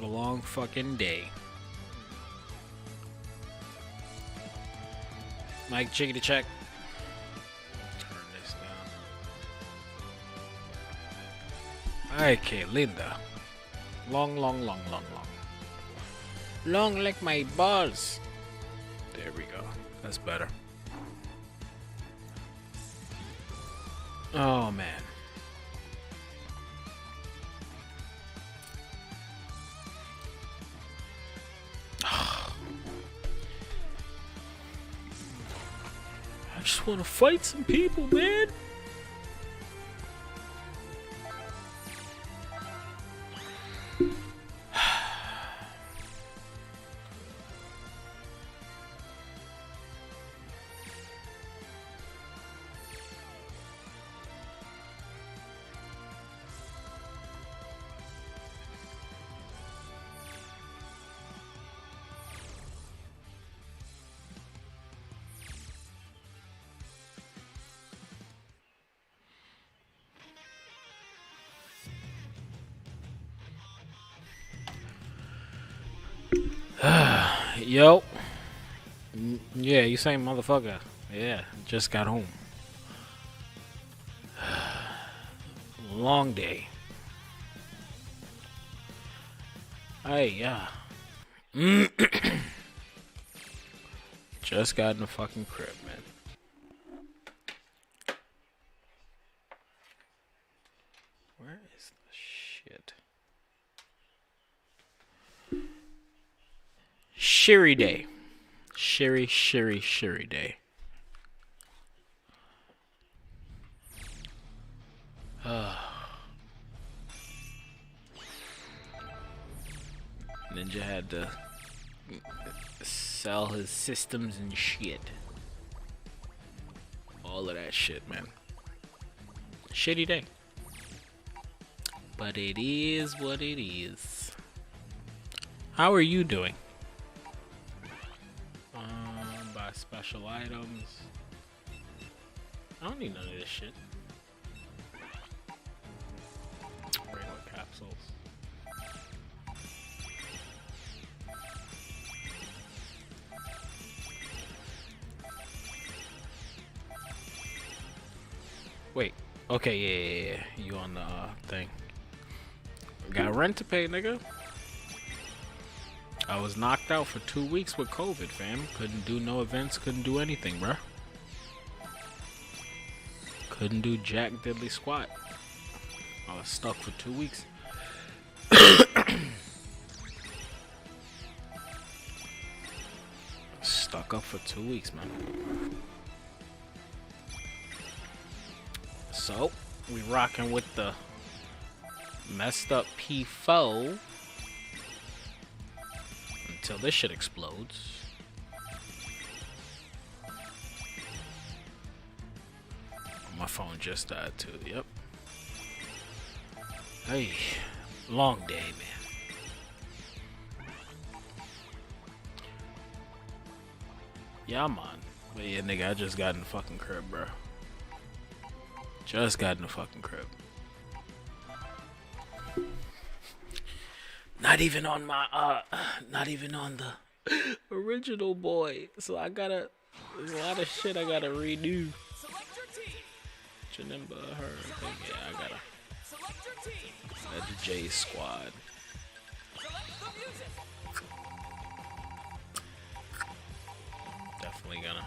What a long fucking day. Mike, chickity check. Turn this down. Okay, Linda. Long. Long like my balls. There we go. That's better. Oh, man. I just want to fight some people, man. Yo. Yeah, you same motherfucker. Yeah, just got home. Long day. Hey, yeah. Just got in the fucking crib, man. Where is the shit? Sherry day. Sherry day. Ninja had to sell his systems and shit. All of that shit, man. Shitty day. But it is what it is. How are you doing? Buy special items. I don't need none of this shit. Regular capsules. Wait. Okay, yeah. You on the thing. Got rent to pay, nigga. I was knocked out for 2 weeks with COVID, fam. Couldn't do no events, couldn't do anything, bruh. Couldn't do jack diddly squat. I was stuck for 2 weeks. Stuck up for 2 weeks, man. So, we rocking with the messed up P4 until this shit explodes. My phone just died too, yep. Hey, long day, man. Yeah, man. But yeah, nigga, I just got in the fucking crib, bro. Just got in the fucking crib. Not even on my, not even on the original boy. So there's a lot of shit I gotta redo. Remember her? Yeah, I gotta. That's the J squad. Definitely gonna.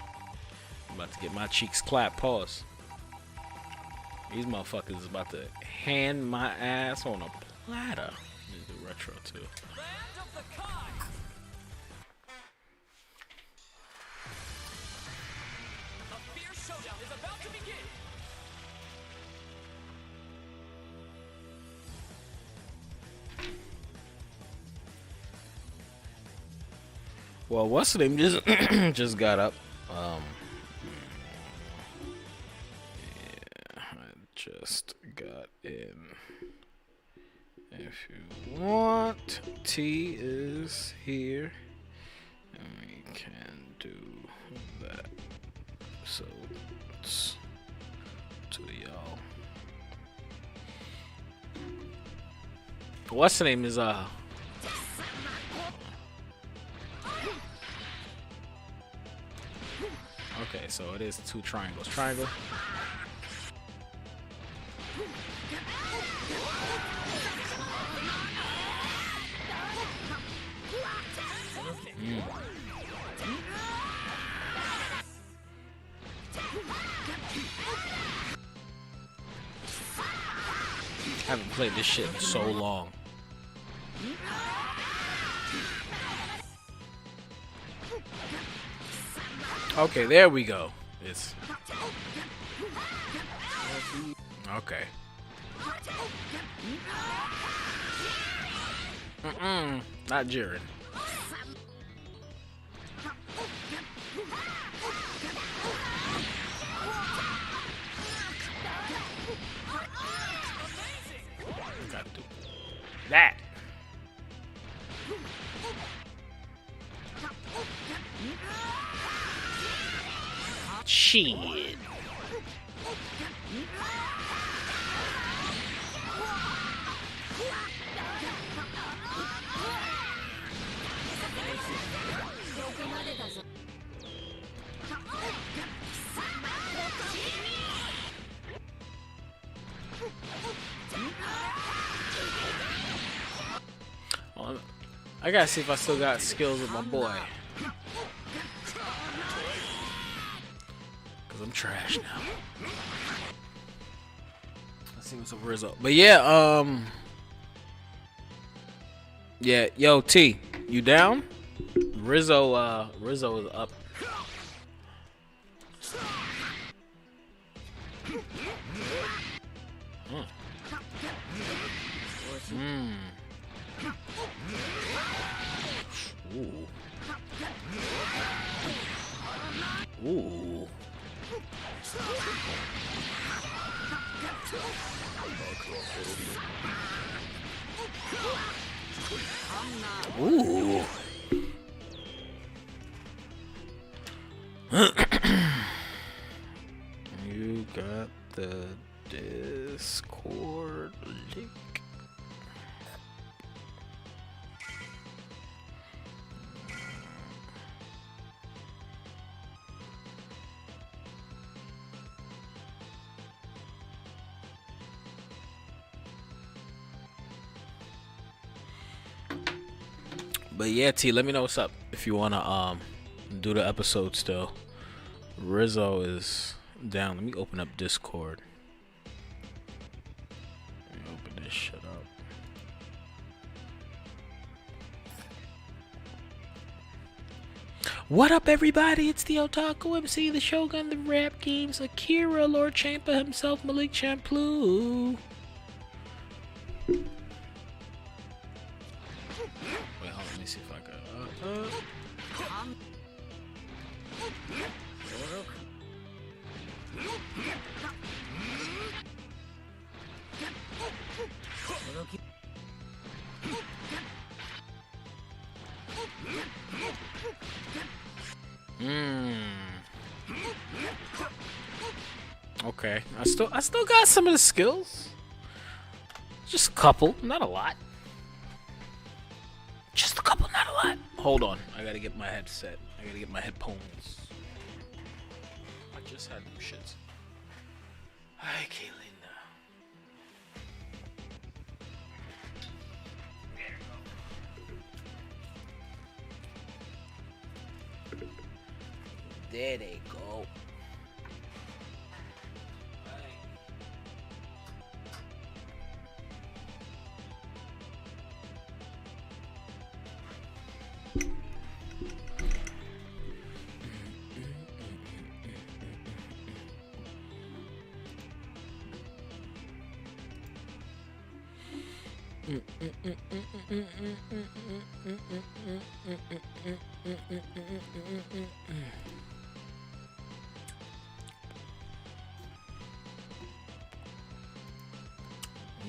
I'm about to get my cheeks clapped. Pause. These motherfuckers is about to hand my ass on a platter. This is the retro too. Well, what's the name? Just got up. Yeah, I just got in. If you want, T is here, and we can do that. So it's to y'all. What's the name is Okay, so it is 2 triangles. Triangle. I haven't played this shit in so long. Okay, there we go. It's okay. Not Jiren. Got to do that. Shit. I gotta see if I still got skills with my boy. Cause I'm trash now. Let's see what's up Rizzo. But yeah, yeah, yo T, you down? Rizzo is up. Ooh. Ooh. Ooh. You got the Discord link. But yeah, T, let me know what's up if you wanna do the episode still. Rizzo is down. Let me open up Discord. Let me open this shit up. What up, everybody? It's the Otaku MC, the Shogun, the Rap Games, Akira, Lord Champa himself, Malik Champloo. Let me see if I can. Okay, I still got some of the skills. Just a couple, not a lot. Just a couple, not a lot. Hold on, I gotta get my headset. I gotta get my headphones. I just had them shits. Hi, Kaylinda. There they go.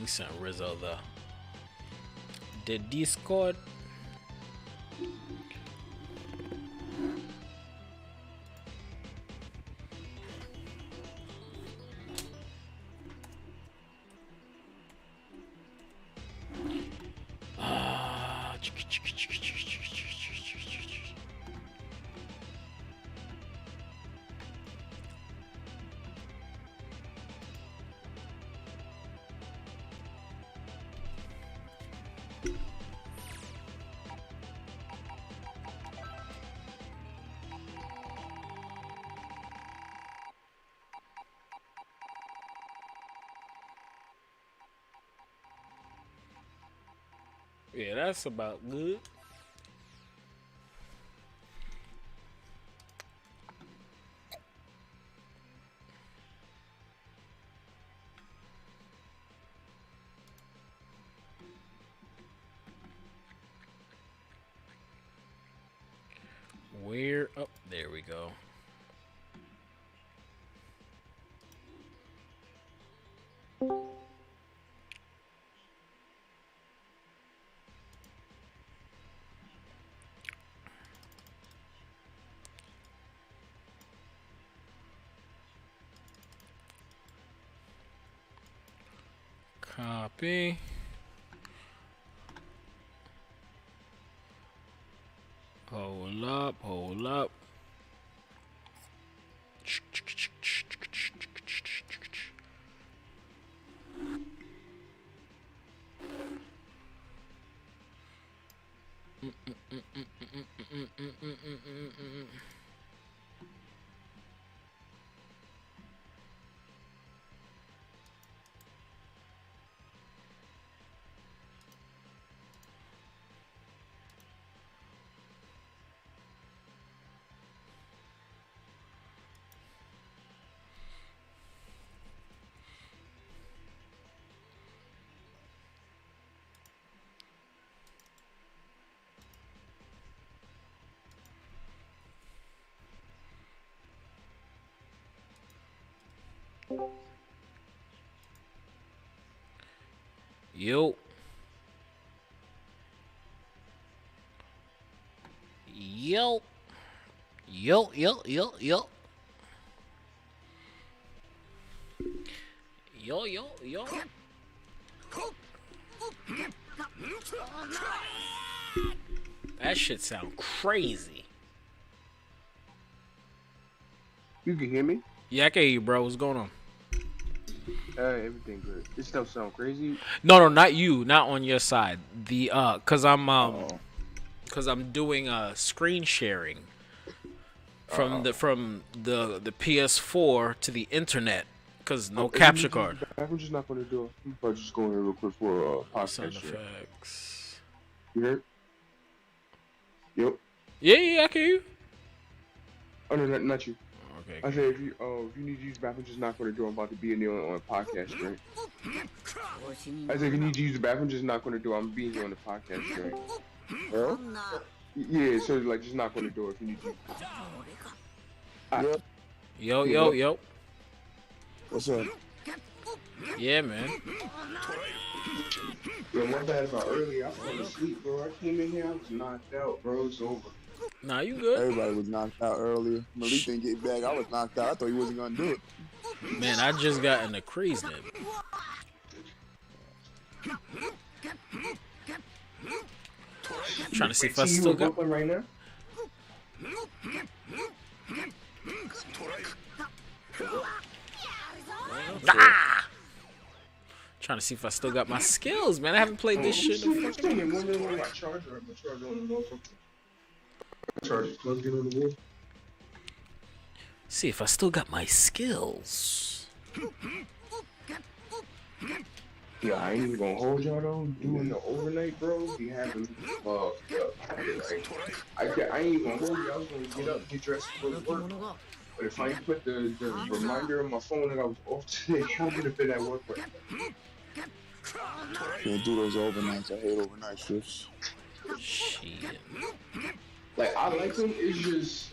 We sent Rizzo the Discord. Yeah, that's about good. Where? Oh, there we go. Copy. Hold up, hold up. Yo. Yo. Yo, yo, yo, yo. Yo, yo, yo. That shit sound crazy. You can hear me? Yeah, I can hear you, bro. What's going on? Everything good. This stuff sound crazy. No, not you. Not on your side. The cause I'm doing screen sharing from the PS4 to the internet. Cause no capture card. I'm just not gonna do it. I'm probably just going here real quick for podcast. Sound effects. You heard? Yep. Yeah, I can hear you. Oh no, not you. Okay. I said if you need to use the bathroom, just knock on the door. I'm about to be in there on a podcast, right? I said if you need to use the bathroom, just knock on the door. I'm being here on the podcast, right? Huh? Yeah, so like just knock on the door if you need to. Yo. What's up? Yeah, man. Yo, my bad about earlier. I fell asleep, bro. I came in here, I was knocked out, bro. It's over. Nah, you good. Everybody was knocked out earlier. Malik didn't get back. I was knocked out. I thought he wasn't gonna do it. Man, I just got in the crease then. Trying to see if I still got one right now. Ah! Trying to see if I still got my skills, man. I haven't played this shit in See if I still got my skills. Yeah, I ain't even gonna hold y'all though. Doing the overnight, bro. Be having I ain't even gonna hold you. I was gonna get up, get dressed, go to work. But if I ain't put the reminder on my phone that I was off today, I would have been at work right now. Can't do those overnights. I hate overnight shifts. Shit. Like I like them. It's just,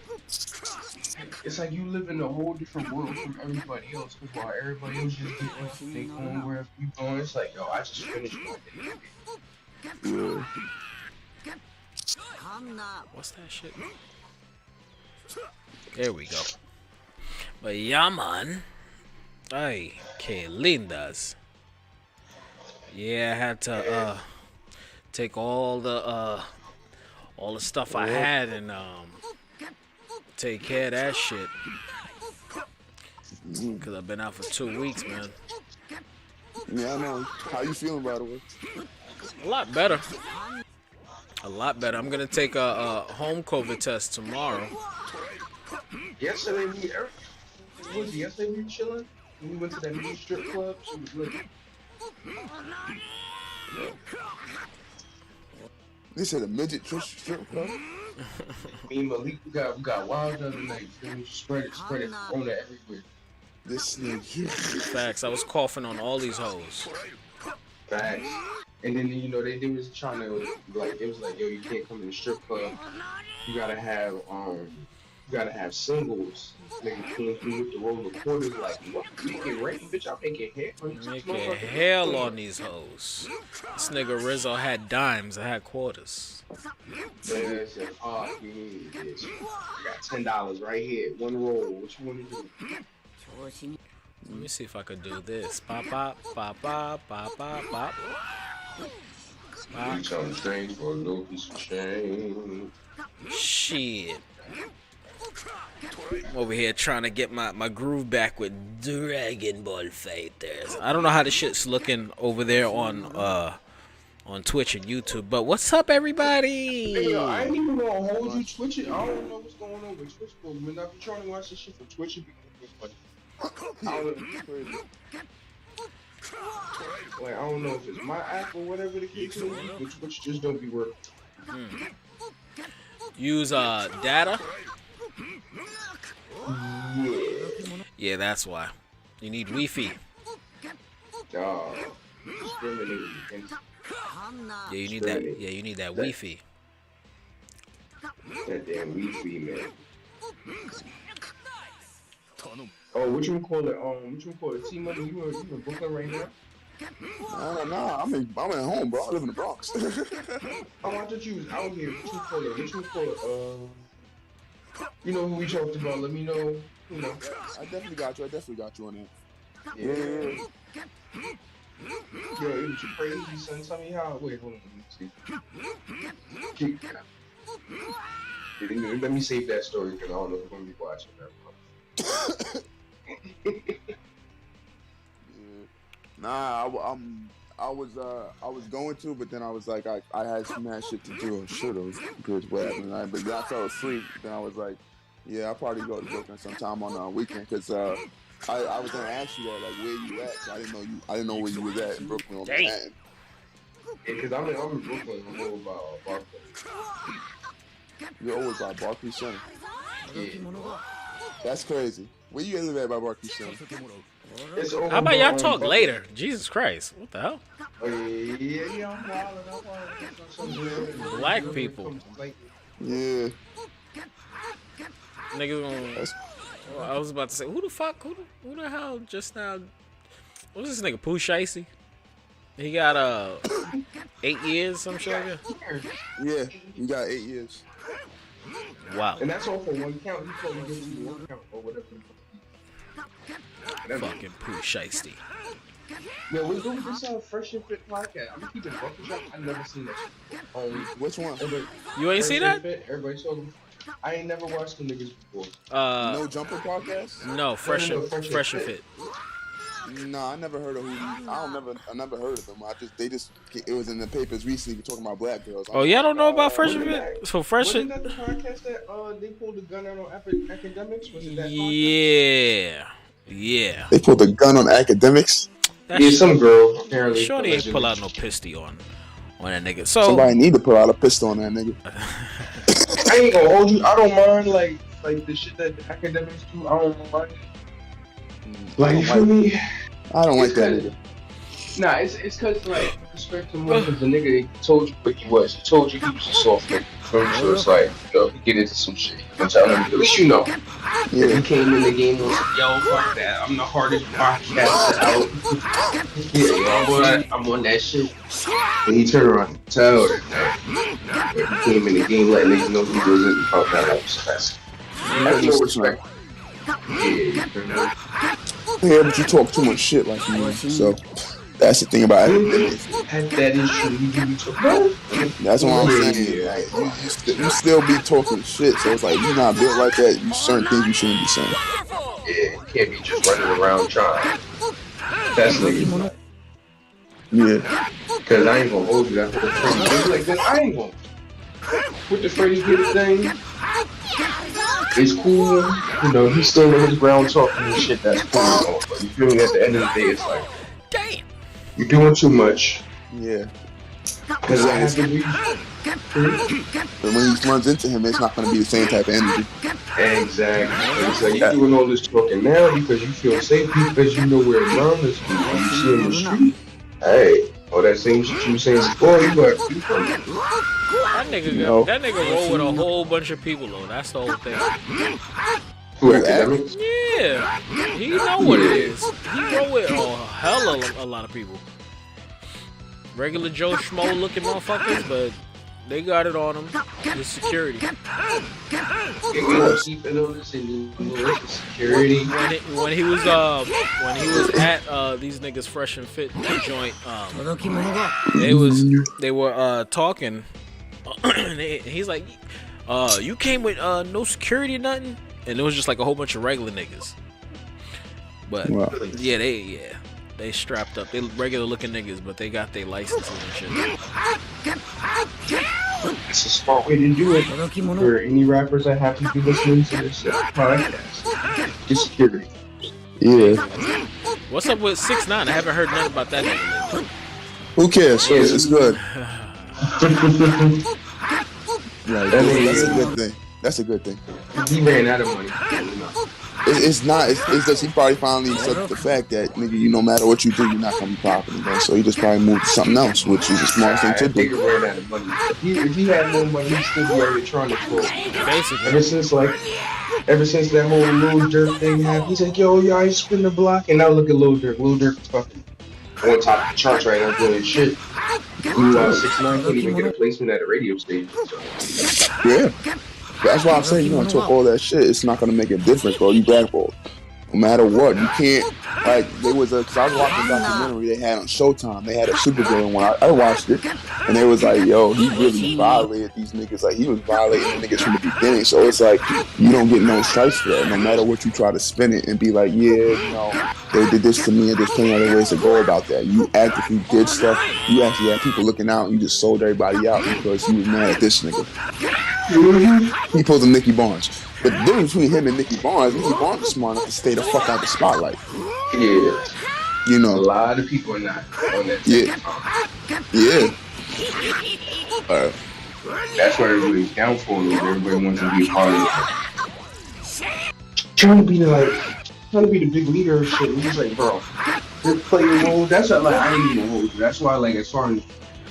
it's like you live in a whole different world from everybody else. Cause while everybody else just getting they going wherever you going, it's like yo, I just finished my day. Yeah. What's that shit? There we go. But yeah, man. Ay, que lindas. Yeah, I had to take all the stuff I had and take care of that shit. Cause I've been out for 2 weeks, man. Yeah, I know. How you feeling, by the way? A lot better. A lot better. I'm gonna take a home COVID test tomorrow. Yesterday we were chilling. We went to that new strip club. She was lit. They said a midget strip club. Me and Malik, we got wild the other night. Spread it, Corona everywhere. This nigga. Facts. I was coughing on all these hoes. Facts. And then they was trying to like it was like, yo, you can't come to the strip club. You gotta have singles. Nigga came through with the roll of quarters like, what? Making rain, bitch? I'm making hair. Making hell on these hoes. This nigga Rizzo had dimes. I had quarters. They said, oh, you need this. I got $10 right here. One roll. What you want to do? Let me see if I could do this. Pop, pop, pop, pop, pop, pop, pop. You trying to change for a little piece of change. Shit. I'm over here trying to get my groove back with Dragon Ball Fighters. I don't know how the shit's looking over there on Twitch and YouTube, but what's up, everybody? Hey, yo, I ain't even gonna hold you Twitch. I don't know what's going on with Twitch, but when I'm trying to watch this shit from Twitch, it be funny. I don't know if it's my app or whatever the case is, but Twitch just don't be working. Use data. Yeah, that's why. You need Wi-Fi. Yeah, you need that. Yeah, you need that Wi-Fi. That damn Wi-Fi, man. Oh, what you call it? T-Money, you in Brooklyn right now? Nah, I'm at home, bro. I live in the Bronx. Oh, I thought you was out here. What you call it? You know who we talked about? Let me know. You know. I definitely got you on that. Yeah. Yo, it was crazy, son. Tell me how. Wait, hold on. Let me see. Let me save that story because I don't know if I'm gonna be watching that. Nah, I was going to, but then I was like, I had some mad shit to do. I should have, because what happened tonight. But then I fell asleep. Then I was like, yeah, I'll probably go to Brooklyn sometime on a weekend, because I was gonna ask you that, like, where you at? So I didn't know where you was at in Brooklyn on Manhattan. Yeah, because I'm in Brooklyn. I'm over by Barclays. You're always by Barclays Center. Yeah. That's crazy. Where you live at by Barclays Center? How about y'all talk later? Jesus Christ. What the hell? Yeah, I'm Black people. Yeah. Niggas gonna... I was about to say, who the hell just now... What's this nigga, Pooh Shicey? He got 8 years, some shit like that? Yeah, he got 8 years. Wow. And that's all for one count. He told me to give you one count or whatever. Fucking Pooh Shiesty. Yeah, we're doing this Fresh and Fit podcast. I'm gonna keep it bucket shop. I've never seen that shit. Which one? You ain't seen that? Everybody's talking. I ain't never watched the niggas before. No Jumper podcast? No, Fresh and Fit. No, I never heard of who. I never heard of them. It was in the papers recently talking about black girls. Oh, y'all don't know about Fresh and Fit? So Fresh and... Wasn't that the podcast that they pulled the gun out on academics? Was it that podcast? Yeah. They pulled the gun on academics? Some girl, apparently. Shorty ain't pull out no pistol on that nigga. So somebody need to pull out a pistol on that nigga. I ain't gonna hold you. I don't mind, like the shit that the academics do. I don't mind. Like, you feel me? I don't like that nigga. Nah, it's cause, like, respect to more, cause the nigga told you what he was. He told you he was a soft nigga. So it's like, yo, he get into some shit. At least you know. Yeah. If he came in the game and was like, yo, fuck that. I'm the hardest podcast out. Yeah, I'm on that shit. And he turned around and told her that. He came in the game letting niggas know he wasn't. Fuck that out. That's no respect. Yeah, but you talk too much shit like you. So that's the thing about it. That is true. That's what I'm saying. Like, you still be talking shit. So it's like you're not built like that. You certain things you shouldn't be saying. Yeah, you can't be just running around trying. That's niggas. Yeah. Cause I ain't gonna hold you that whole thing. Like this, I ain't gonna. With the phrase "get it thing," it's cool. You know, he's still in his ground talking and shit. That's cool. But you feel me? At the end of the day, it's like, damn, you're doing too much. Yeah. Because I have to be. But when he runs into him, it's not going to be the same type of energy. Exactly. It's like you're doing all this talking now because you feel safe because you know where Ron is. You see in the street. Hey, all that same shit you were saying before, you got people. That nigga roll with a whole bunch of people though. That's the whole thing. Who, academics? Yeah, he know what it is. He roll with a lot of people. Regular Joe Schmo looking motherfuckers, but they got it on them. The security. Security. When he was at these niggas Fresh and Fit joint, they were talking. He's like, you came with no security or nothing, and it was just like a whole bunch of regular niggas. But yeah, they strapped up. They regular looking niggas, but they got their licenses and shit. It's a smart way to do it for any rappers that happen to be listening to this podcast. Get security. Yeah. What's up with 6ix9ine? I haven't heard nothing about that nigga lately. Who cares? It's good. Right. That's a good thing. That's a good thing. He ran out of money. It's not. It's just he probably finally accepted the fact that nigga, no matter what you do, you're not gonna be profitable. So he just probably moved to something else, which is a smart thing to do. Nigga ran out of money. If he had more money, he'd still be electronic for. Basically. Ever since that whole Lil Durk thing happened, he's like, yo, I spin the block, and now look at Lil Durk. Lil Durk is fucking on top of the charts right now doing shit. 6ix9ine can't even get a placement at a radio station. So. Yeah. That's why I'm saying you're gonna talk all that shit. It's not gonna make a difference, bro. You blackballed. No matter what, you can't. Like there was cause I was watching a documentary they had on Showtime. They had a Super Bowl one. I watched it, and they was like, "Yo, he really violated these niggas. Like he was violating the niggas from the beginning." So it's like you don't get no strikes for that, no matter what you try to spin it and be like, "Yeah, they did this to me, and there's plenty other ways to go about that." You actively did stuff. You actually had people looking out, and you just sold everybody out because you was mad at this nigga. He pulled a Nicky Barnes. But the difference between him and Nicky Barnes is smart enough to stay the fuck out the spotlight. Yeah. You know. A lot of people are not on that. Yeah. Yeah. That's why everybody's down for it. Everybody wants to be a part of it. Trying to be the big leader and shit. And he's like, bro, just play your role. That's what, like, I ain't even hold you. That's why, like, as far as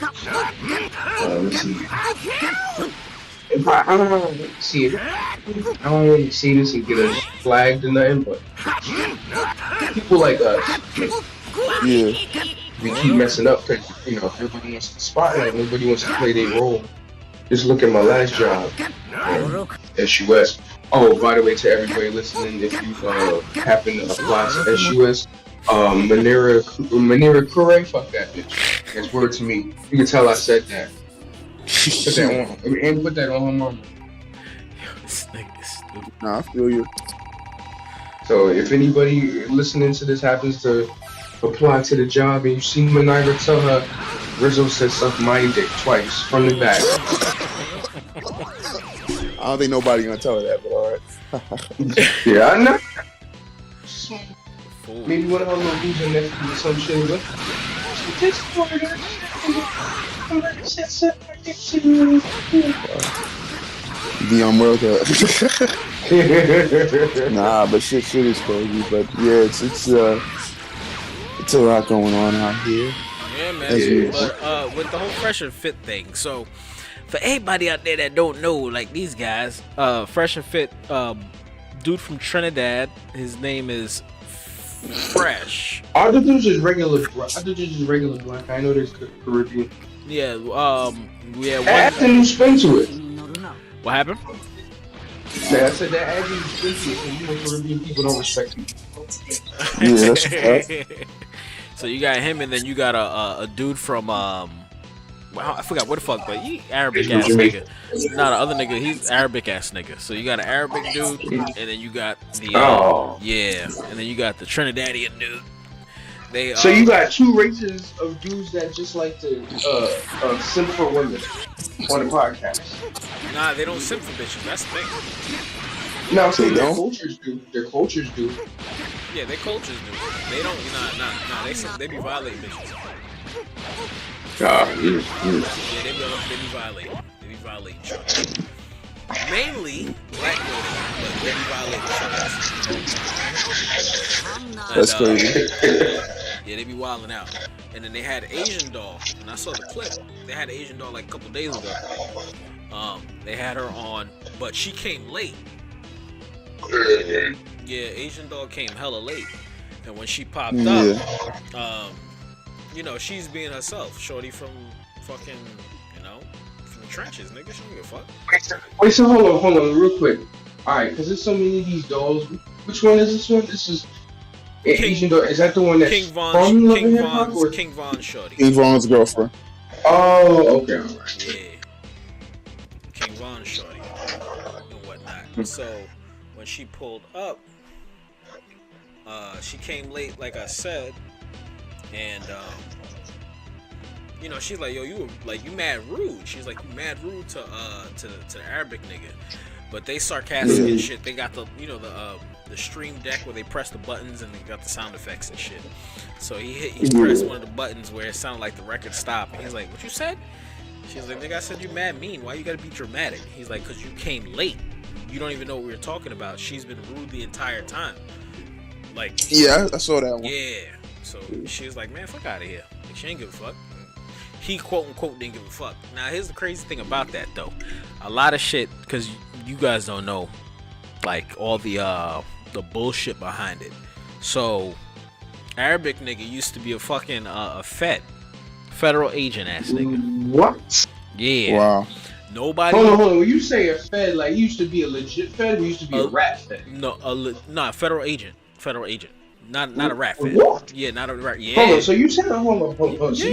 let's see. I don't see it. I don't really see this and get us flagged or nothing, but people like us, Yeah. we keep messing up because, everybody wants the spotlight, nobody wants to play their role. Just look at my last job, SUS. Oh, by the way, to everybody listening, if you happen to apply to SUS, Manera Kure, fuck that bitch. That's word to me. You can tell I said that. Put that on. And put that on her mama. This nigga is stupid. Nah, I feel you. So if anybody listening to this happens to apply to the job and you see Manira, tell her Rizzo said suck my dick twice from the back. I don't think nobody gonna tell her that, but alright. Yeah, I know. Maybe one of her little boobs in there or some shit. But The world Nah, but shit is crazy. But yeah, it's a lot going on out here. Yeah, man. But with the whole Fresh and Fit thing, so for everybody out there that don't know, like these guys, Fresh and Fit, dude from Trinidad, his name is Fresh. All the dudes is regular. Black. I know there's Caribbean. Yeah, we had add the new spin to it. What happened? Yeah, I said that add the new spin to it, and Caribbean people don't respect you. Yeah, that's So you got him, and then you got a dude from well, I forgot what the fuck, but he Arabic ass nigga. Not the other nigga, he's Arabic ass nigga. So you got an Arabic dude, and then you got the and then you got the Trinidadian dude. So you got two races of dudes that just like to simp for women on the podcast. Nah, they don't simp for bitches. That's the thing. No, I'm saying their cultures do. Their cultures do. Yeah, their cultures do. They don't. Nah. They be violating bitches. Yeah, they be violating. They be violating shorties. Mainly black women, but they be violating shorties. That's crazy. Yeah, they be wilding out. And then they had Asian doll, and I saw the clip. They had Asian doll like a couple days ago. They had her on, but she came late. Yeah, Asian doll came hella late, and when she popped up, you know, she's being herself. Shorty from fucking, you know, from the trenches, nigga. She don't give a fuck. Wait, so hold on, real quick. Alright, because there's so many of these dolls. Which one is this one? This is Asian doll. Is that the one that's King from Love and Hip Hop? King Von's shorty. King Von's girlfriend. Oh, okay, alright. Yeah. King Von's shorty and whatnot. So when she pulled up, she came late, like I said, and you know, she's like, yo, you mad rude. She's like, you mad rude to the Arabic nigga. But they sarcastic and shit. They got the, you know, the stream deck where they press the buttons and they got the sound effects and shit. So he pressed one of the buttons where it sounded like the record stopped. And he's like, what you said? She's like, nigga, I said you mad mean. Why you gotta be dramatic? He's like, cause you came late. You don't even know what we were talking about. She's been rude the entire time. Like, yeah, I saw that one. Yeah. So she was like, man, fuck out of here. Like, she ain't give a fuck. He quote unquote didn't give a fuck. Now here's the crazy thing about that though. A lot of shit, cause you guys don't know, like all the bullshit behind it. So Arabic nigga used to be a fucking a federal agent ass nigga. What? Yeah. Wow. Nobody. Hold on. When you say a fed, like, he used to be a legit fed, or he used to be a rat fed? No, federal agent. Not a rat fed. What? Yeah, not a rat. Yeah. Hold on. So you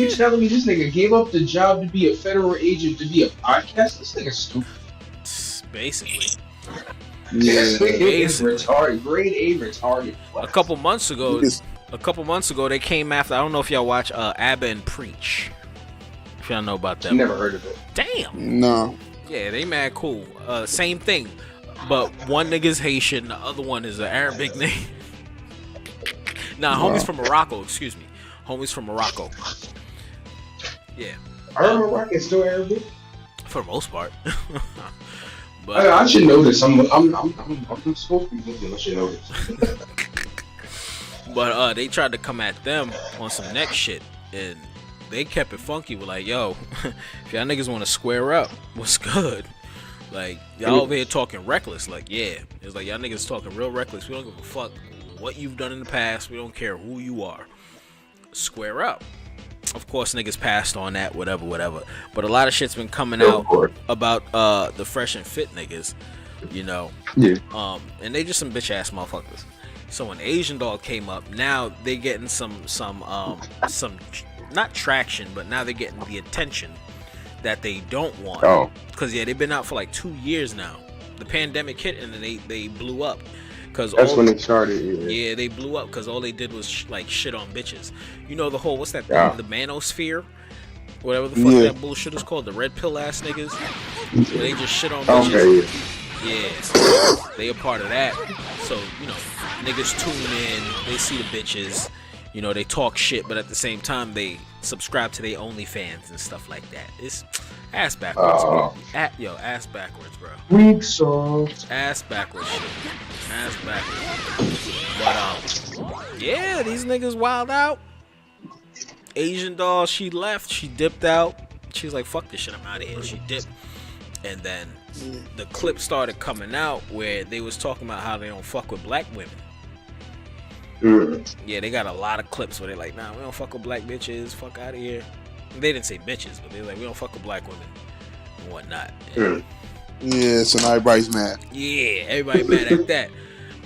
telling me this nigga gave up the job to be a federal agent to be a podcast? This nigga's stupid. Basically. Yeah, this nigga is retarded. Grade A retarded. A couple months ago, they came after. I don't know if y'all watch Abba and Preach. If y'all know about that. Never heard of it. Damn. No. Yeah, they mad cool. Same thing, but one nigga's Haitian, the other one is an Arabic name. Nah, Wow. Homies from Morocco. Excuse me, homies from Morocco. Yeah. Are Moroccans still Arabic? For the most part. But I should know this. I'm supposed to be Muslim. I should know this. But they tried to come at them on some next shit, and they kept it funky. We're like, yo, if y'all niggas want to square up, what's good? Like, y'all over here talking reckless. Like, yeah. It's like, y'all niggas talking real reckless. We don't give a fuck what you've done in the past. We don't care who you are. Square up. Of course, niggas passed on that, whatever. But a lot of shit's been coming out about the fresh and fit niggas, you know. Yeah. And they just some bitch ass motherfuckers. So when Asian Doll came up, now they getting some not traction, but now they're getting the attention that they don't want. Oh. Cause yeah, they've been out for like 2 years now. The pandemic hit and then they blew up. Cause that's when it started. Yeah, they blew up because all they did was like shit on bitches. You know the whole what's that thing? The manosphere, whatever the fuck that bullshit is called. The red pill ass niggas. Where they just shit on bitches. Okay. Yeah, they a part of that. So, you know, niggas tune in, they see the bitches, you know, they talk shit, but at the same time, they subscribe to their OnlyFans and stuff like that. It's ass backwards, bro. Ass backwards, bro. Weak sauce. Ass backwards shit. Ass backwards. But, yeah, these niggas wild out. Asian Doll, she left, she dipped out. She was like, fuck this shit, I'm out of here. She dipped. And then the clip started coming out where they was talking about how they don't fuck with black women. Yeah, they got a lot of clips where they're like, nah, we don't fuck with black bitches, fuck out of here. They didn't say bitches, but they're like, we don't fuck with black women and whatnot. And yeah, so now everybody's mad. yeah, everybody mad at that.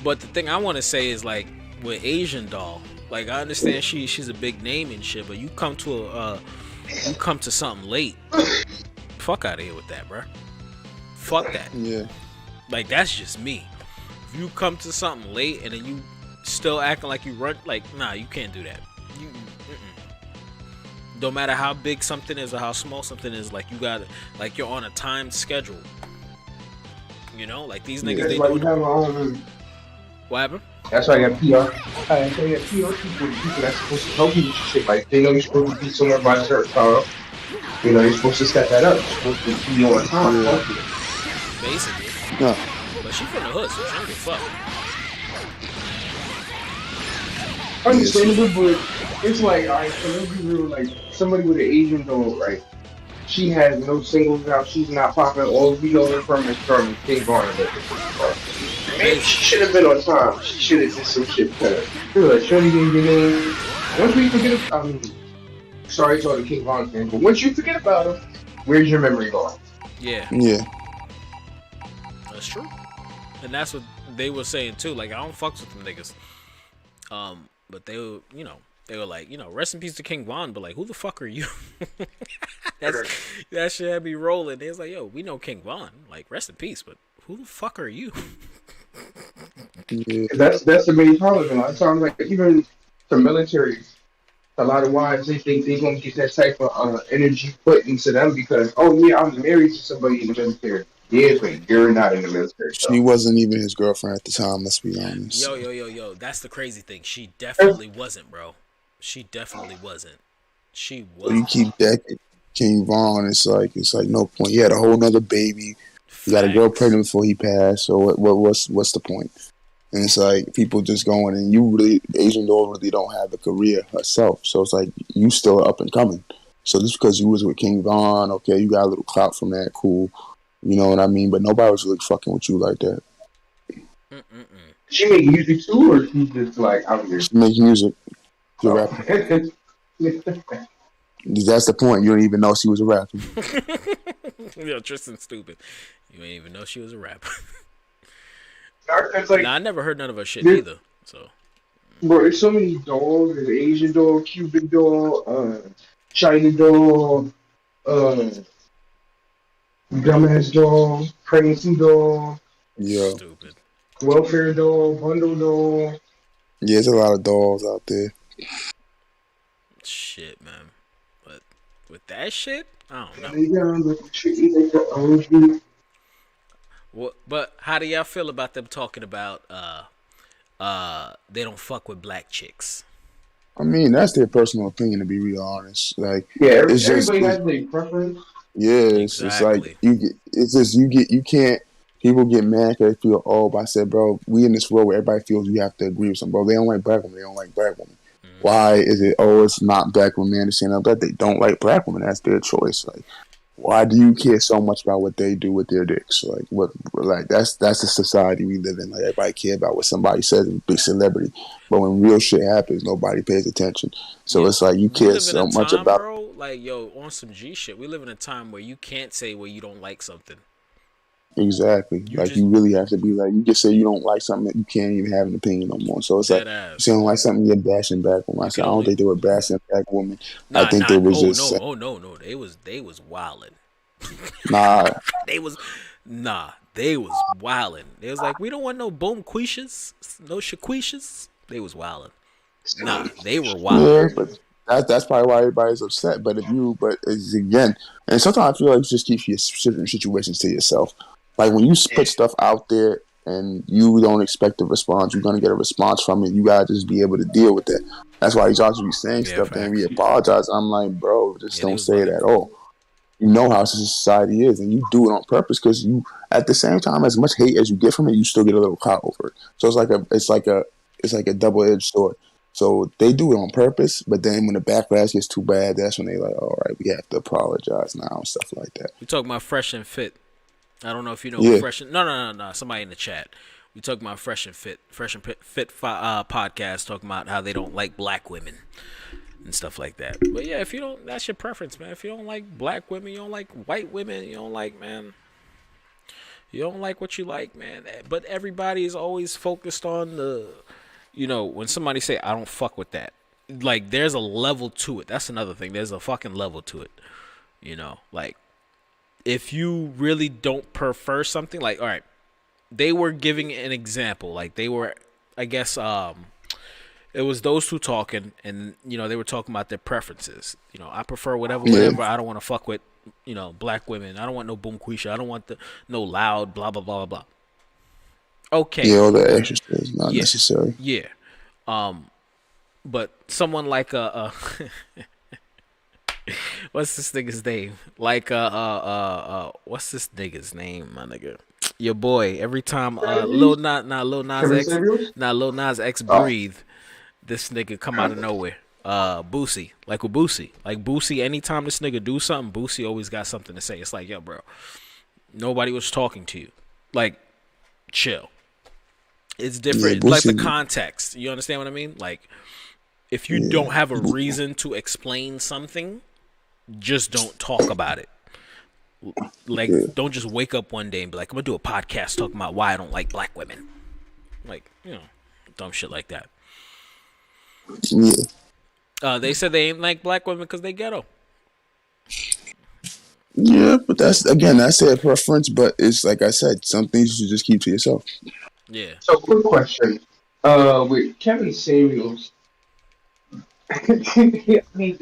But the thing I want to say is, like, with Asian Doll, like, I understand she's a big name and shit, but you come to something late. Fuck out of here with that, bro. Fuck that. Yeah. Like, that's just me. If you come to something late and then you still acting like you run, like, nah, you can't do that. No matter how big something is or how small something is, like, you gotta, like, you're on a timed schedule. You know, like these niggas. They do. What happened? That's why I got PR. That's why I got PR people that's supposed to help you with shit. Like, they know you're supposed to be somewhere by a certain time. You know, you're supposed to set that up. You're supposed to be on time. Yeah. Basically. Yeah. But she from the hood, so she don't give a fuck. Understandable, but it's like, alright, so let's be real, like, somebody with an Asian dog, right? She has no singles out, she's not popping, all we know her from is from King Von. Maybe she should have been on time. She should have did some shit better. Good, Shorty didn't get in. Once we forget, sorry to all the King Von fans, but once you forget about him, where's your memory going? Yeah. Yeah. That's true. And that's what they were saying too. Like, I don't fucks with them niggas. But they were, they were like, rest in peace to King Von, but like, who the fuck are you? That shit had me rolling. They was like, yo, we know King Von. Like, rest in peace, but who the fuck are you? Yeah. That's the main problem. A lot of times, like, even the military, a lot of wives, they think they're going to get that type of energy put into them because, oh, yeah, I'm married to somebody in the military. Yeah, but you're not in the military. She wasn't even his girlfriend at the time, let's be honest. Yo. That's the crazy thing. She definitely wasn't, bro. She definitely wasn't. She wasn't. You keep decking King Von, it's like no point. He had a whole nother baby. He got a girl pregnant before he passed, so what's the point? And it's like people just going, and you really, Asian doll really don't have a career herself. So it's like you still up and coming. So just because you was with King Von, okay, you got a little clout from that, cool. You know what I mean? But nobody was really fucking with you like that. She make music too, or she just like out here? She make music. She's a rapper. That's the point. You don't even know she was a rapper. Yo, Tristan's stupid. You ain't even know she was a rapper. Like, I never heard none of her shit either. So, bro, there's so many dolls. There's Asian doll, Cuban doll, China doll, dumbass doll, pregnancy doll, Yeah. Stupid. Welfare doll, bundle doll. Yeah, there's a lot of dolls out there. Shit, man. But with that shit, I don't know. Well, but how do y'all feel about them talking about they don't fuck with black chicks? I mean, that's their personal opinion, to be real honest. Like, yeah, it's everybody has their preference. Yeah, it's like you can't. People get mad because they feel, oh, but I said, bro, we in this world where everybody feels you have to agree with something. Bro, they don't like black women. They don't like black women. Mm-hmm. Why is it, oh, it's not black women? They understand that they don't like black women. That's their choice. Like, why do you care so much about what they do with their dicks? Like, that's the society we live in. Like, everybody care about what somebody says, a big celebrity. But when real shit happens, nobody pays attention. So it's like you care so much about. Bro, like, yo, on some G shit, we live in a time where you can't say where you don't like something. Exactly. You really have to be like, you can say you don't like something that you can't even have an opinion no more. So it's like, you say you don't like something, you're bashing black women. I said, I don't think they were bashing black women. I think they was just. No. They was wilding. They was wilding. They was like, we don't want no boom quishas, no shaquishas. They was wilding. Nah, they were wilding. Yeah, but that's probably why everybody's upset. But it's again, and sometimes I feel like you just keep your certain situations to yourself. Like when you put stuff out there and you don't expect a response, you're gonna get a response from it. You gotta just be able to deal with that. That's why he's also be saying stuff and we apologize. I'm like, bro, just don't say it at all. You know how society is, and you do it on purpose because you, at the same time, as much hate as you get from it, you still get a little clout over it. So it's like a double-edged sword. So they do it on purpose, but then when the backlash gets too bad, that's when they like, all right, we have to apologize now and stuff like that. We talking about Fresh and Fit. I don't know if you know Fresh and no. Somebody in the chat. We talking about Fresh and Fit podcast, talking about how they don't like black women and stuff like that. But yeah, if you don't, that's your preference, man. If you don't like black women, you don't like white women, you don't like what you like, man. But everybody is always focused on the, when somebody say, I don't fuck with that. Like, there's a level to it. That's another thing. There's a fucking level to it. Like, if you really don't prefer something, like, all right, they were giving an example. Like, they were, I guess, it was those two talking, and, they were talking about their preferences. I prefer whatever. I don't want to fuck with, black women. I don't want no boom quisha. I don't want no loud, blah, blah, blah, blah, blah. Okay. Yeah, all the extra stuff is not necessary. Yeah. But someone like What's this nigga's name? Like what's this nigga's name, my nigga? Your boy. Every time Lil Nas X, Lil Nas X breathe, this nigga come out of nowhere. Boosie, like with Boosie, anytime this nigga do something, Boosie always got something to say. It's like, yo, bro, nobody was talking to you. Like, chill. It's different. Yeah, like the context. You understand what I mean? Like, if you don't have a reason to explain something, just don't talk about it. Like, don't just wake up one day and be like, I'm gonna do a podcast talking about why I don't like black women. Like, dumb shit like that. Yeah. They said they ain't like black women because they ghetto. Yeah, but that's their preference. But it's like I said, some things you should just keep to yourself. Yeah. So, quick question. With Kevin Samuels, I mean,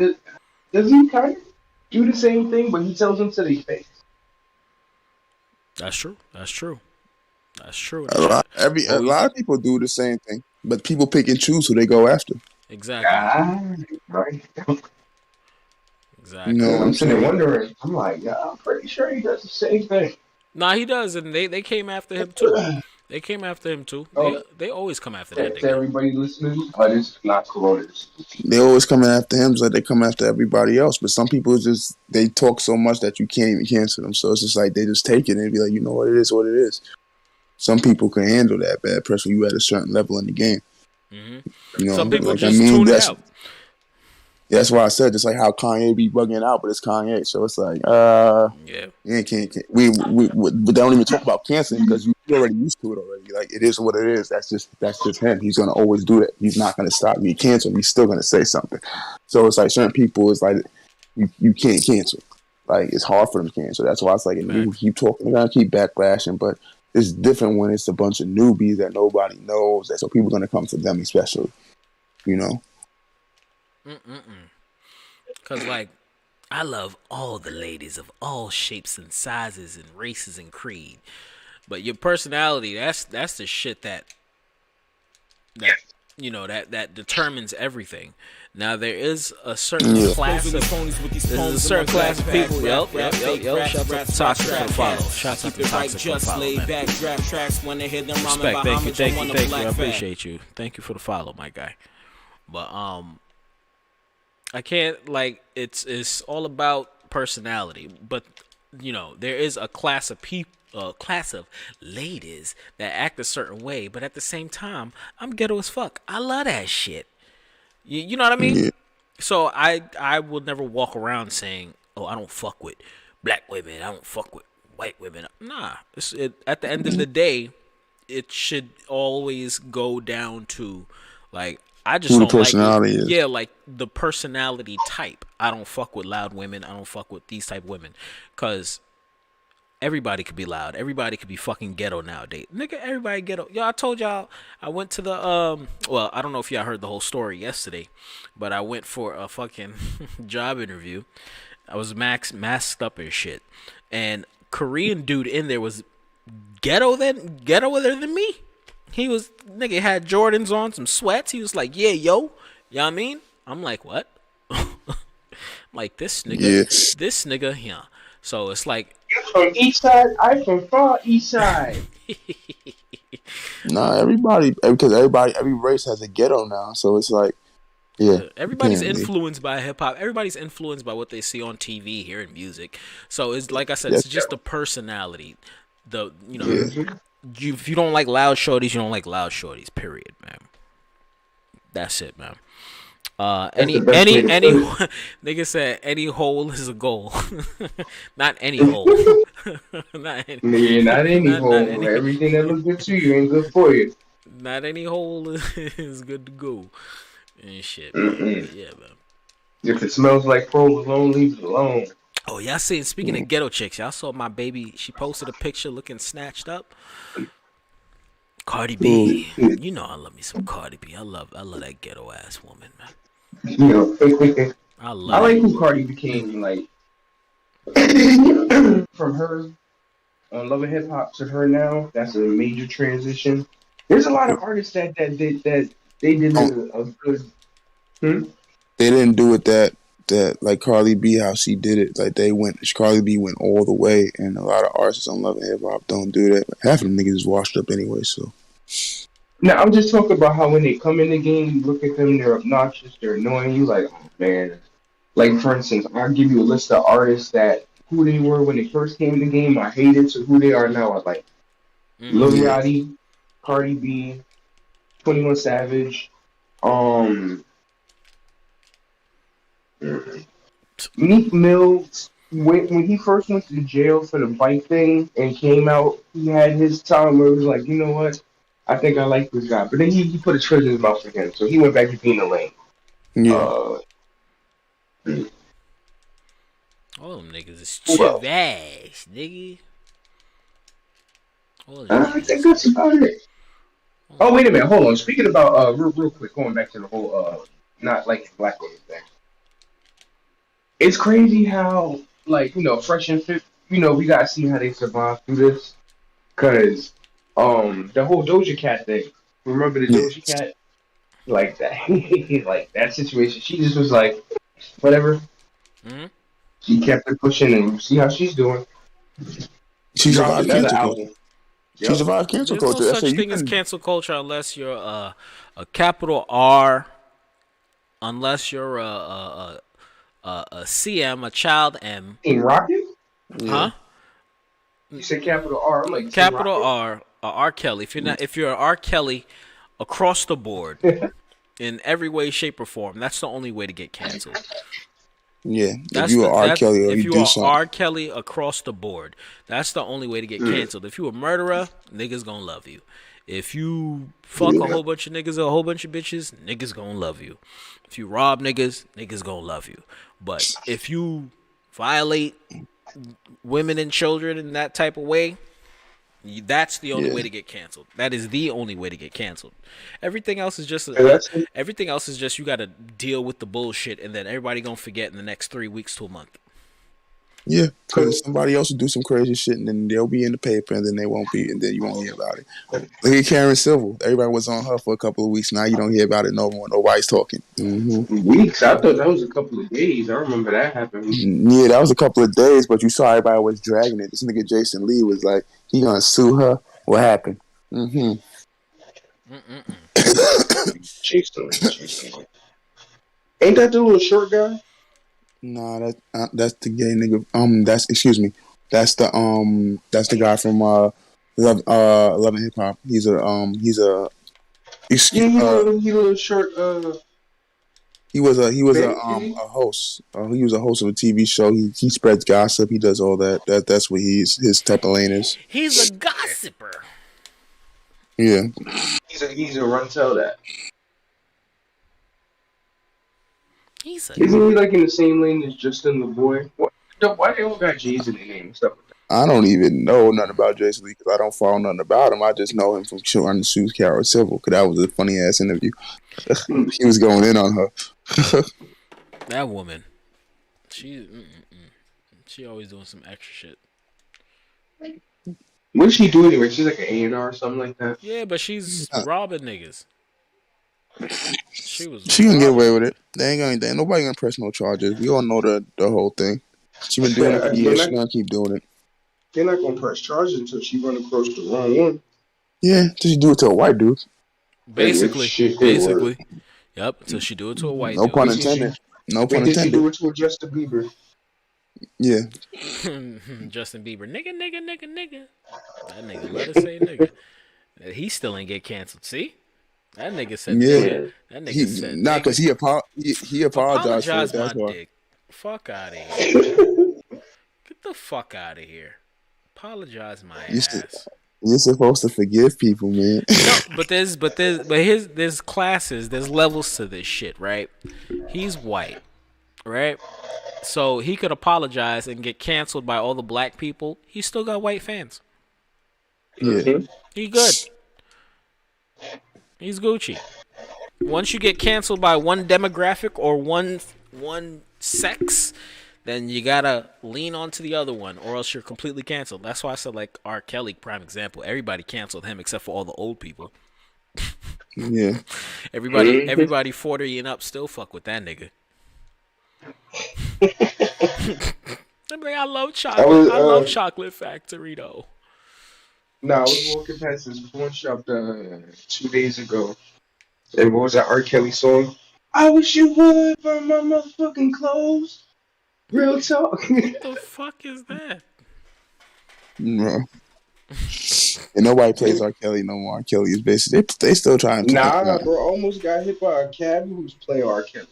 does he kind of do the same thing, but he tells them to their face? That's true. A lot of people do the same thing, but people pick and choose who they go after. Exactly. Right. Exactly. You know, I'm sitting there wondering. I'm like, I'm pretty sure he does the same thing. Nah, he does, and they came after him too. They came after him too. They always come after that nigga. To everybody listening, but it's not Corona. They always coming after him, so they come after everybody else. But some people they talk so much that you can't even cancel them. So it's just like they just take it and be like, you know what it is, what it is. Some people can handle that bad pressure. You at a certain level in the game. Mm-hmm. You know, some people just tune it out. That's why I said just like how Kanye be bugging out, but it's Kanye, so it's like, you can't. We don't even talk about canceling because you're already used to it already. Like it is what it is. That's just him. He's gonna always do that. He's not gonna stop. You cancel, he's still gonna say something. So it's like certain people, it's like you can't cancel. Like it's hard for them to cancel. That's why it's like people keep talking, they're gonna keep backlashing, but it's different when it's a bunch of newbies that nobody knows. So people are gonna come to them, especially, you know. Cause like I love all the ladies of all shapes and sizes and races and creed, but your personality that's the shit that that determines everything. Now there is a certain class of people. Yo, shout out to Toxic for the follow. Shout out to Toxic for the follow, man. Respect, thank you. I appreciate you. Thank you for the follow, my guy. But I can't it's all about personality, but there is a class of people, class of ladies that act a certain way, but at the same time, I'm ghetto as fuck. I love that shit. You know what I mean? Yeah. So I will never walk around saying, "Oh, I don't fuck with black women. I don't fuck with white women." Nah. At the end of the day, it should always go down to like. I just don't like the personality type. I don't fuck with loud women. I don't fuck with these type of women, cause everybody could be loud. Everybody could be fucking ghetto nowadays. Nigga, everybody ghetto. Yo, I told y'all I went to the well, I don't know if y'all heard the whole story yesterday, but I went for a fucking job interview. I was masked up and shit, and Korean dude in there was ghettoer than me. He was, nigga, had Jordans on, some sweats. He was like, yeah, yo. You know what I mean? I'm like, what? I'm like, this nigga, yeah. So it's like. You're from East Side? I'm from far East Side. Nah, every race has a ghetto now. So it's like, yeah. Everybody's influenced by hip hop. Everybody's influenced by what they see on TV, hearing music. So it's like I said, it's just the personality. If you don't like loud shorties, you don't like loud shorties. Period, man. That's it, man. Any nigga said any hole is a goal. Not any hole. Not any hole. Everything that looks good to you ain't good for you. Not any hole is good to go. And shit. Yeah, man. If it smells like provolone, leave it alone. Oh, y'all seen, speaking of ghetto chicks, y'all saw my baby, she posted a picture looking snatched up. Cardi B. You know I love me some Cardi B. I love that ghetto ass woman, man. I like who Cardi became, like from her on Love and Hip Hop to her now. That's a major transition. There's a lot of artists that they did a good. They didn't do it that that like Carly B, how she did it. Like Carly B went all the way, and a lot of artists on Love and Hip Hop don't do that. But half of them niggas is washed up anyway. So Now I'm just talking about how when they come in the game, you look at them, they're obnoxious, they're annoying. You like, oh man. Like for instance, I'll give you a list of artists that who they were when they first came in the game. I hated to who they are now. I like Lil yeah, Yachty, Cardi B, 21 Savage, um, Meek Mill. When he first went to jail for the bike thing and came out, he had his time where it was like, you know what? I think I like this guy. But then he put his foot in his mouth again. So he went back to being a lame. yeah. Uh, All them niggas is Well, trash, nigga. All them I niggas think is that's about it. Oh, wait a minute. Hold on. Speaking about, real quick, going back to the whole, not like black women thing. It's crazy how, like, Fresh and Fit, we gotta see how they survive through this. Cause, the whole Doja Cat thing. Remember the Yeah. Doja Cat? Like that, like that situation. She just was like, whatever. Mm-hmm. She kept it pushing, and see how she's doing. She Dropped survived another cancel culture. album. She Yep. survived cancel There's no culture. That's such it. thing as cancel culture unless you're a capital R, unless you're a CM, a child M, Team Rocket? huh? You said capital R. I'm like Team Capital Rocket? R, R. Kelly. If you're R. Kelly across the board in every way, shape, or form, that's the only way to get canceled. Yeah, if you are R. Kelly or if you you do are something. R. Kelly across the board, that's the only way to get canceled. If you a murderer, niggas gonna love you. If you fuck a whole bunch of niggas or a whole bunch of bitches, niggas gonna love you. If you rob niggas, niggas gonna love you. But if you violate women and children in that type of way, that's the only way to get canceled. That is the only way to get canceled. Everything else is just everything else is just you got to deal with the bullshit, and then everybody gonna forget in the next 3 weeks to a month. Yeah, because somebody else will do some crazy shit, and then they'll be in the paper, and then they won't be, and then you won't hear about it. Look at Karen Civil. Everybody was on her for a couple of weeks. Now you don't hear about it no more. Nobody's talking. Mm-hmm. Weeks? I thought that was a couple of days. I remember that happened. Yeah, that was a couple of days, but you saw everybody was dragging it. This nigga Jason Lee was like, he gonna sue her. What happened? Mm-hmm. Jason. Ain't that the little short guy? Nah, that's the gay nigga. That's the guy from Love and Hip Hop. He's a Yeah, he little short. He was a host. He was a host of a TV show. He spreads gossip. He does all that. That's what his type of lane is. He's a gossiper. Yeah. He's a run tell that. Isn't he like in the same lane as Justin the Boy? Why they all got J's in their name and stuff like that? I don't even know nothing about Jason Lee because I don't follow nothing about him. I just know him from Children the Shoes Carol Civil because that was a funny ass interview. He was going in on her. That woman, she always doing some extra shit. What does she do anyway? She's like an A&R or something like that. Yeah, but she's robbing niggas. She gonna get away with it. Ain't nobody gonna press no charges. We all know the whole thing. She been doing it for years. She gonna keep doing it. They're not gonna press charges until she run across the wrong one. Yeah, until she do it to a white dude. Basically. Yep, until she do it to a white dude. No pun intended. Did she do it to a Justin Bieber? Yeah. Justin Bieber, nigga. That nigga let us say nigga. He still ain't get canceled. See? That nigga said nigga. That nigga said nah, because he apologized for it. That's why. Dick. Fuck out of here. Get the fuck out of here. Apologize my ass. You're supposed to forgive people, man. No, but there's classes, there's levels to this shit, right? He's white, right? So he could apologize and get canceled by all the black people. He still got white fans. Yeah. He good. He's Gucci. Once you get canceled by one demographic or one sex, then you gotta lean onto the other one, or else you're completely canceled. That's why I said, like, R. Kelly, prime example. Everybody canceled him except for all the old people. Yeah. Everybody 40 and up still fuck with that nigga. I'm like, I love I chocolate. was I love Chocolate Factory though. I was walking past this pawn shop 2 days ago, and what was that R. Kelly song? I wish you would burn my motherfucking clothes. Real talk. What the fuck is that? No. And nobody plays R. Kelly no more. R. Kelly is basically they still trying to play Nah, him. bro, almost got hit by a cab who was playing R. Kelly.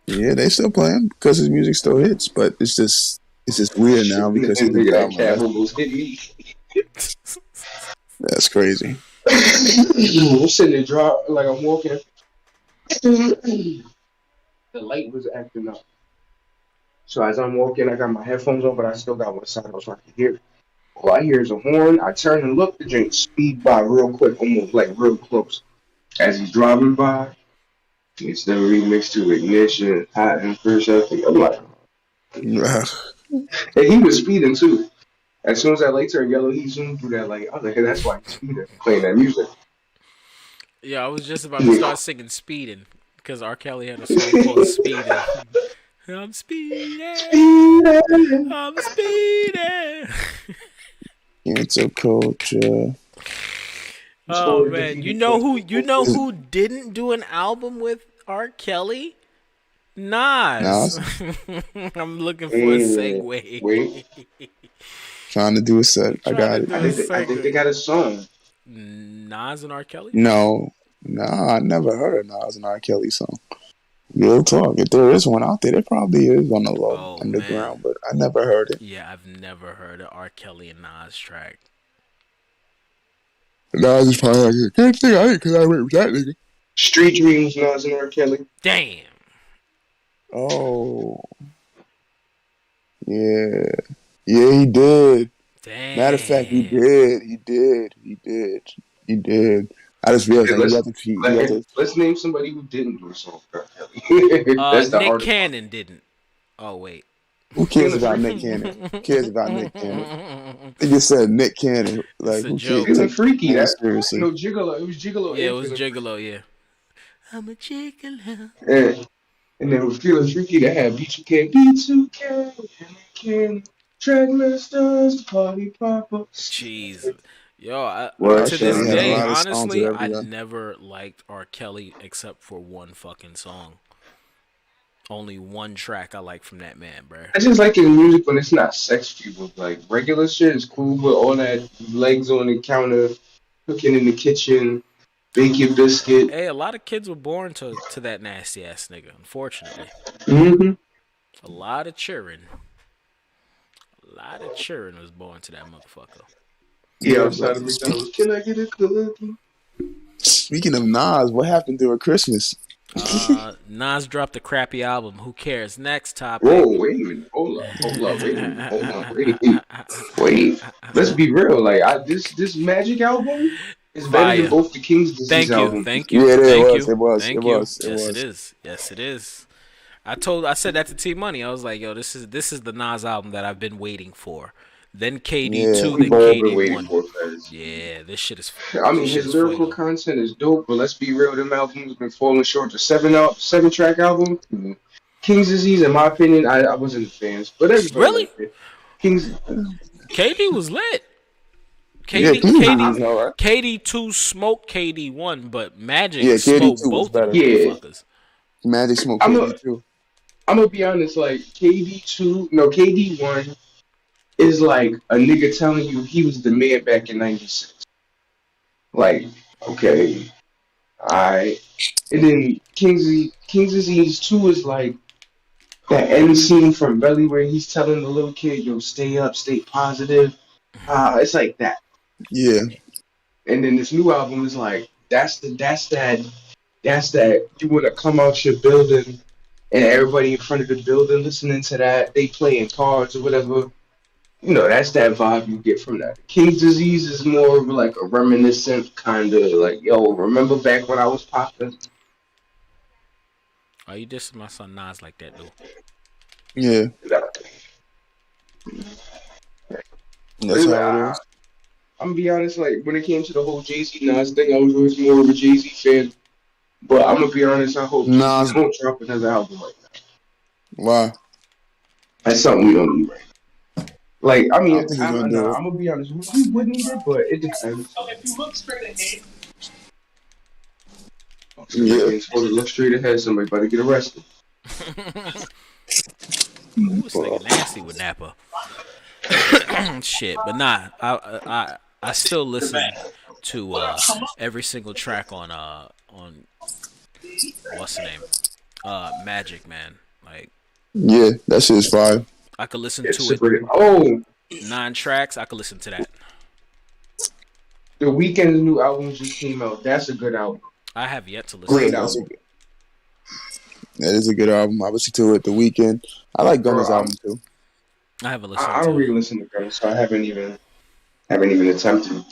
Yeah, they still play him because his music still hits, but it's just weird now because he's a Nigga, that child cab molester. almost hit me. That's crazy. I'm sitting there like I'm walking. The light was acting up. So as I'm walking, I got my headphones on, but I still got one side on so I can hear it. All I hear is a horn. I turn and look, the drink speed by real quick, almost like real close. As he's driving by, it's the remix to Ignition, Hot and Fresh. I'm like, and he was speeding too. As soon as that light turned yellow, he zoomed through that light. I was like, hey, that's why he's speeding, playing that music. Yeah, I was just about to start singing Speeding because R. Kelly had a song called Speeding. I'm speeding. I'm speeding. Cancel culture. Oh man, you know who didn't do an album with R. Kelly? Nas. I'm looking for a segue. Wait. Trying to do a set. I got it. I think they got a song. Nas and R. Kelly? No, I never heard a Nas and R. Kelly song. Real talk. If there is one out there, there probably is on the low underground, but I never heard it. Yeah, I've never heard an R. Kelly and Nas track. Nas is probably like, can't think I ain't because I went with that nigga. Street Dreams, Nas and R. Kelly. Damn. Oh. Yeah. Yeah, he did. Damn. Matter of fact, he did. I just realized let's name somebody who didn't do a song for R. Kelly. Nick Cannon didn't. Oh, wait. Who cares about Nick Cannon? Who cares about Nick Cannon? They just said Nick Cannon. Like, who cares? It was freaky. That seriously. No, Gigolo. It was Gigolo. Yeah, it was Gigolo, yeah. I'm a gigolo. And then with Feeling Freaky, they had B2K, and Ken, Trackmasters, Party Popper. Jeez. Yo, to this day, honestly, I never liked R. Kelly except for one fucking song. Only one track I like from that man, bro. I just like his music when it's not sex people. Like, regular shit is cool, but all that legs on the counter, cooking in the kitchen, bake your biscuit. Hey, a lot of kids were born to that nasty ass nigga, unfortunately. Mm-hmm. A lot of children was born to that motherfucker. Yeah, outside of McDonald's. Can I get a cookie? Speaking of Nas, what happened during Christmas? Nas dropped a crappy album. Who cares? Next topic. Whoa, wait a minute. Hold on. Wait. Let's be real. Like, this Magic album is better than both the King's Disease albums. Thank you. Yeah, it was. Yes, it is. I said that to T Money. I was like, yo, this is the Nas album that I've been waiting for. Then KD2, then KD1. Yeah, this shit is. I mean, his lyrical content is dope, but let's be real, them albums been falling short. The 7-track album, King's Disease, in my opinion, I wasn't a fan. But everybody really, KD was lit. KD2 smoked KD1, but Magic smoked both of them motherfuckers. Magic smoked KD2. I'm gonna be honest, like KD1 is like a nigga telling you he was the man back in '96. Like, okay, alright. And then King's Disease 2 is like that end scene from Belly where he's telling the little kid, yo, stay up, stay positive. It's like that. Yeah. And then this new album is like, that's that you wanna come out your building and everybody in front of the building listening to that, they playing cards or whatever. You know, that's that vibe you get from that. King's Disease is more of like a reminiscent kind of like, yo, remember back when I was popping? Oh, you dissing my son Nas like that, though. Yeah. That's how it is. I'm gonna be honest, like, when it came to the whole Jay-Z Nas thing, I was always more of a Jay-Z fan. But I'm gonna be honest, I hope Nas won't drop another album like that. Why? That's something we don't need right now. Like, I I mean, don't think he's gonna do it. I'm gonna be honest. We would need it, but it depends. Somebody Yeah. getting supposed to look straight ahead. Somebody about to get arrested. Ooh, this nigga nasty with Nappa. Shit, but nah, I still listen to every single track on what's the name? Magic, man. Like Yeah, that shit is fire. I could listen It's to it. super. Oh, 9 tracks, I could listen to that. The Weeknd's new album just came out. That's a good album. I have yet to listen Great to album. That is a good album. I listened to it the weekend. I like Gunna's Bro, album too. I haven't listened I to don't it. really listen to Gunna, so I haven't even attempted.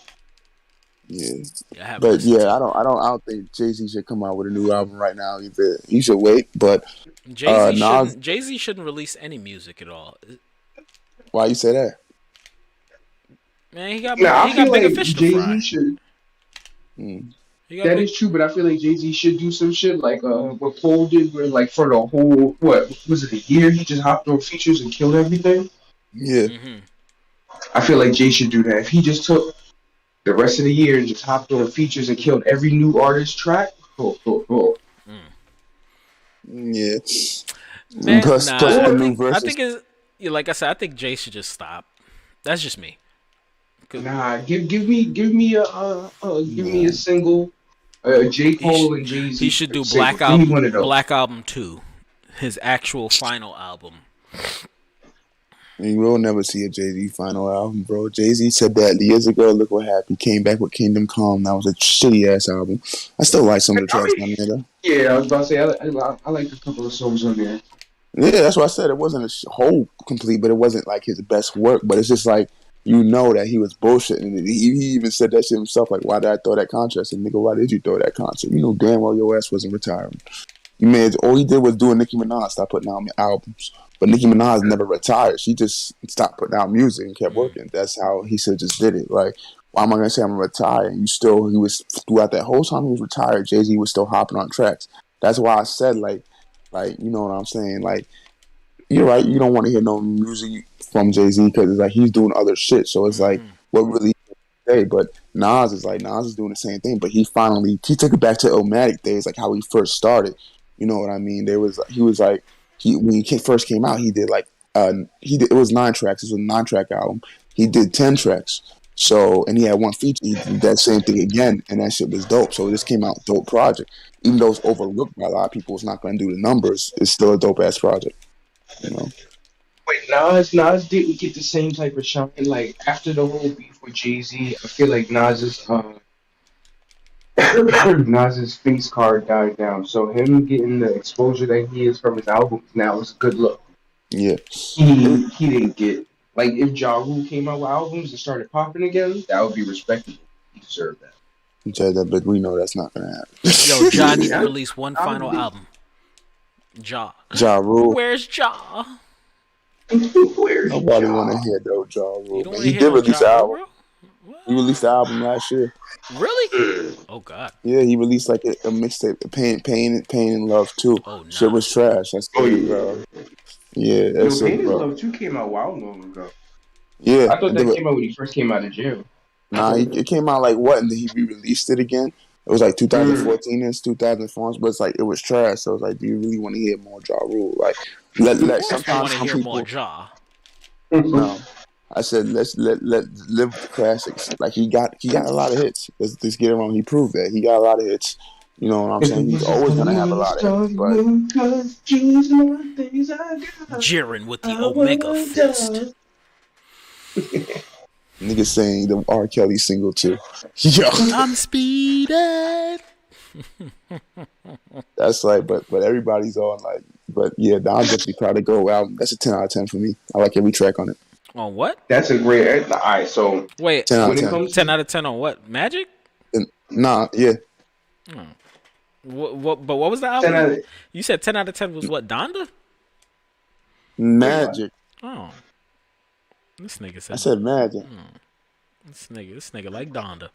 Yeah, I haven't but listened to yeah, it. I don't think Jay-Z should come out with a new album right now either. He should wait. But Nas, Jay-Z shouldn't release any music at all. why you say that? Man, he got I feel bigger like fish to Jay-Z fry. should. Mm. That is true, but I feel like Jay-Z should do some shit like what Cole did, where like for the whole what was it, a year, he just hopped on features and killed everything. Yeah, Mm-hmm. I feel like Jay should do that. If he just took the rest of the year and just hopped on features and killed every new artist track, yeah. Man, Plus the new verses. I think it's like I said. I think Jay should just stop. That's just me. Nah, give me a single, J. Cole and Jay-Z. He should do single. Black Album 2, his actual final album. You will never see a Jay-Z final album, bro. Jay-Z said that years ago. Look what happened. He came back with Kingdom Come. That was a shitty ass album. I still like some of the tracks on there though. Yeah, I was about to say I like a couple of songs on there. Yeah, that's what I said. It wasn't a whole complete, but it wasn't like his best work. But it's just like, you know that he was bullshitting. He even said that shit himself. Like, why did I throw that contract? I said, nigga, why did you throw that contract? You know damn well your ass wasn't retiring. All he did was do a Nicki Minaj, stop putting out albums. But Nicki Minaj never retired. She just stopped putting out music and kept working. That's how he should just did it. Like, why am I gonna say I'm retired? He was throughout that whole time he was retired. Jay-Z was still hopping on tracks. That's why I said like you know what I'm saying? Like, you're right. You don't want to hear no music from Jay-Z because it's like he's doing other shit. So it's like, what really say? But Nas is doing the same thing. But he took it back to Illmatic days, like how he first started. You know what I mean? When he first came out, he did it was 9 tracks. It was a 9-track album. He did 10 tracks. So, and he had one feature. He did that same thing again, and that shit was dope. So this came out dope project. Even though it's overlooked by a lot of people, it's not going to do the numbers. It's still a dope ass project. You know. Wait, Nas didn't get the same type of shine. Like after the whole beef with Jay-Z, I feel like Nas's face card died down. So him getting the exposure that he is from his albums now is a good look. Yeah. He didn't get, like, if Ja Rule came out with albums and started popping again, that would be respectable. He deserved that. He said that, but we know that's not gonna happen. Yo, Ja needs to release one final album. Ja Rule. Where's Ja? Nobody want to hear though Ja Rule. He did release the album. He released the album last year. Really? Oh God. Yeah, he released like a mixtape, Pain and Love too. Oh, nah. Shit was trash. That's bro. Yeah, that's Pain and bro. Love 2 came out a while long ago. Yeah, I thought that came out when he first came out of jail. Nah, it came out like what, and then he re-released it again. It was like 2014 and 2004, but it's like it was trash. So it's like, do you really want to hear more Ja Rule? Like, sometimes some people more Ja. No, I said let's live the classics. Like he got a lot of hits. Let's get it wrong. He proved that he got a lot of hits. You know what I'm saying? He's always gonna have a lot of hits. But Jiren with the Omega Fist. Niggas saying the R. Kelly single too. Yo, I'm speeding. That's like, but everybody's on like, but yeah, I'm definitely proud to go album. That's a 10 out of 10 for me. I like every track on it. On what? That's a great. All right, so wait, 10 out of 10. 10 out of 10 on what? Magic? Nah, yeah. What? But what was the album? You said 10 out of 10 was what? Donda? Magic. Oh, this nigga said. I said Magic. This nigga like Donda.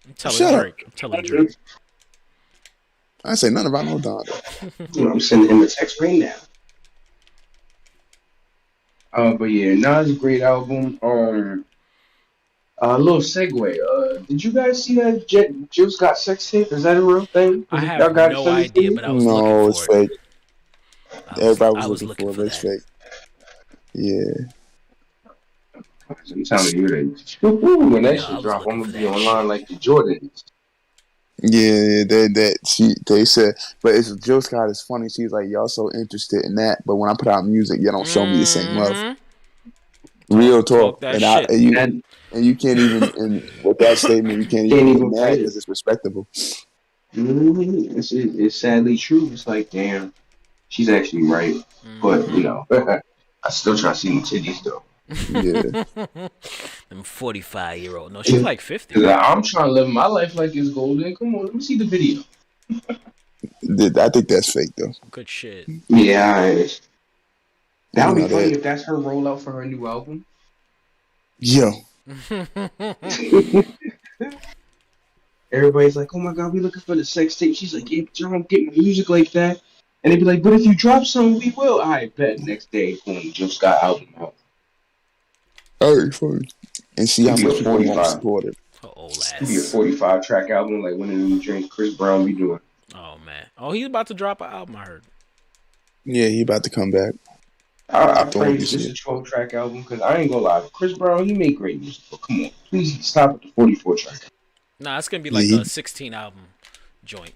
I'm telling Drake. I say nothing about no Donda. I'm sending him a text right now. But yeah, Nas a great album. A little segue. Did you guys see that Juice got sex tape? Is that a real thing? I Y'all have got it no sent it to idea, me? but I was looking No, it's for it. fake. Everybody I was was looking looking for it, for but it's that. fake. Yeah. I'm telling you that when that Yeah, I shit was drop, looking I'm for gonna be that online shit. like the Jordans. Yeah, they said, but it's Jill Scott is funny. She's like, y'all so interested in that, but when I put out music, y'all don't show me the same love. Mm-hmm. Real Talk talk, that and shit. you can't even, and with that statement, you can't Can't even get even mad play it. because it's respectable. It's sadly true. It's like, damn, she's actually right. But, Mm-hmm. I still try to see the titties, though. Yeah, Them 45-year-old. No, she's like 50. Because I'm trying to live my life like it's golden. Come on, let me see the video. I think that's fake though. Good shit. Yeah, that You would be know funny that, if that's her rollout for her new album. yo, Everybody's like, oh my God, we looking for the sex tape. She's like, yeah, but you don't get my music like that. And they'd be like, but if you drop some, we will. I bet. Next day, boom, Just got album out. very funny, and see how It'd be a much people won't 45. support it. Her old It'd be a ass. 45 track album, like one of them drinks Chris Brown be doing. Oh man. Oh, he's about to drop an album. I heard. Yeah, he about to come back. I I pray told you it's just a shit. 12 track album because I ain't gonna lie. Chris Brown, he made great music, but come on, please stop at the 44 track. Nah, it's gonna be Yeah, like a 16 album joint.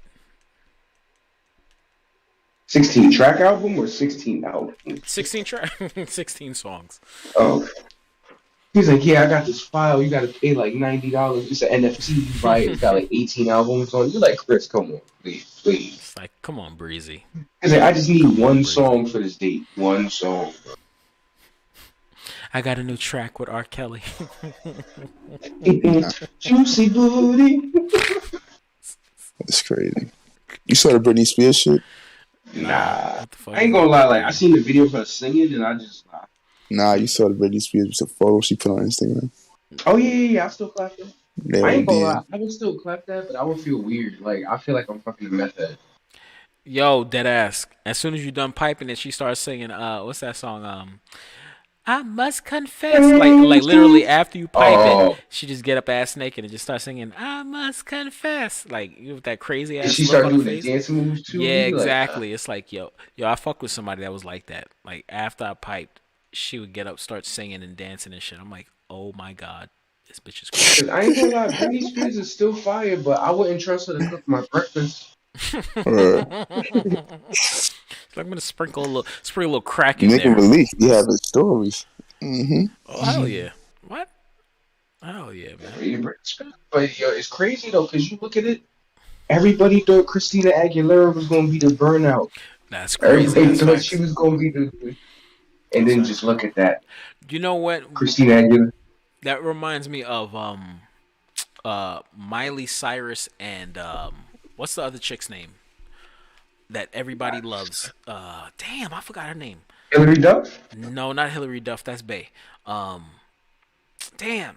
16 track album or 16 album? 16 track, 16 songs. Oh, he's like, yeah, I got this file. You got to pay like $90. It's an NFT. You buy it. It's got like 18 albums on it. You're like, Chris, come on, please. It's like, come on, Breezy. He's like, I just need Come on, one Breezy. song for this date. One song. I got a new track with R. Kelly. Juicy booty. That's crazy. You saw the Britney Spears shit? Nah, What the fuck I ain't is gonna that? lie. Like, I seen the video of her singing, and I just. Nah, you saw the Britney Spears with a photo she put on Instagram. Oh yeah. I still clap that. They I were ain't gonna lie. DM. I would still clap that, but I would feel weird. Like, I feel like I'm fucking a meth head. Yo, dead ass. As soon as you done piping it, she starts singing. What's that song? I must confess. Like literally after you pipe it, Oh, she just get up ass naked and just start singing. I must confess. Like you with that crazy did ass she look start on her doing the face. dance moves too? Yeah, You like, exactly. It's like yo, I fuck with somebody that was like that. Like after I piped, she would get up, start singing and dancing and shit. I'm like, oh my god, this bitch is crazy. Cause I ain't gonna lie, Britney Spears is still fire, but I wouldn't trust her to cook my breakfast. So I'm gonna sprinkle a little crack in Nick and there. Malik, you have his stories. Oh hell yeah! What? Hell yeah, man. But yo, it's crazy though, cause you look at it. Everybody thought Christina Aguilera was gonna be the burnout. That's crazy. Everybody That's thought she facts. was gonna be the. And That's then facts. just look at that, You know what? Christina Aguilera. That reminds me of Miley Cyrus and what's the other chick's name that everybody loves? Damn, I forgot her name. Hillary Duff. No, not Hillary Duff. That's Bay. Damn.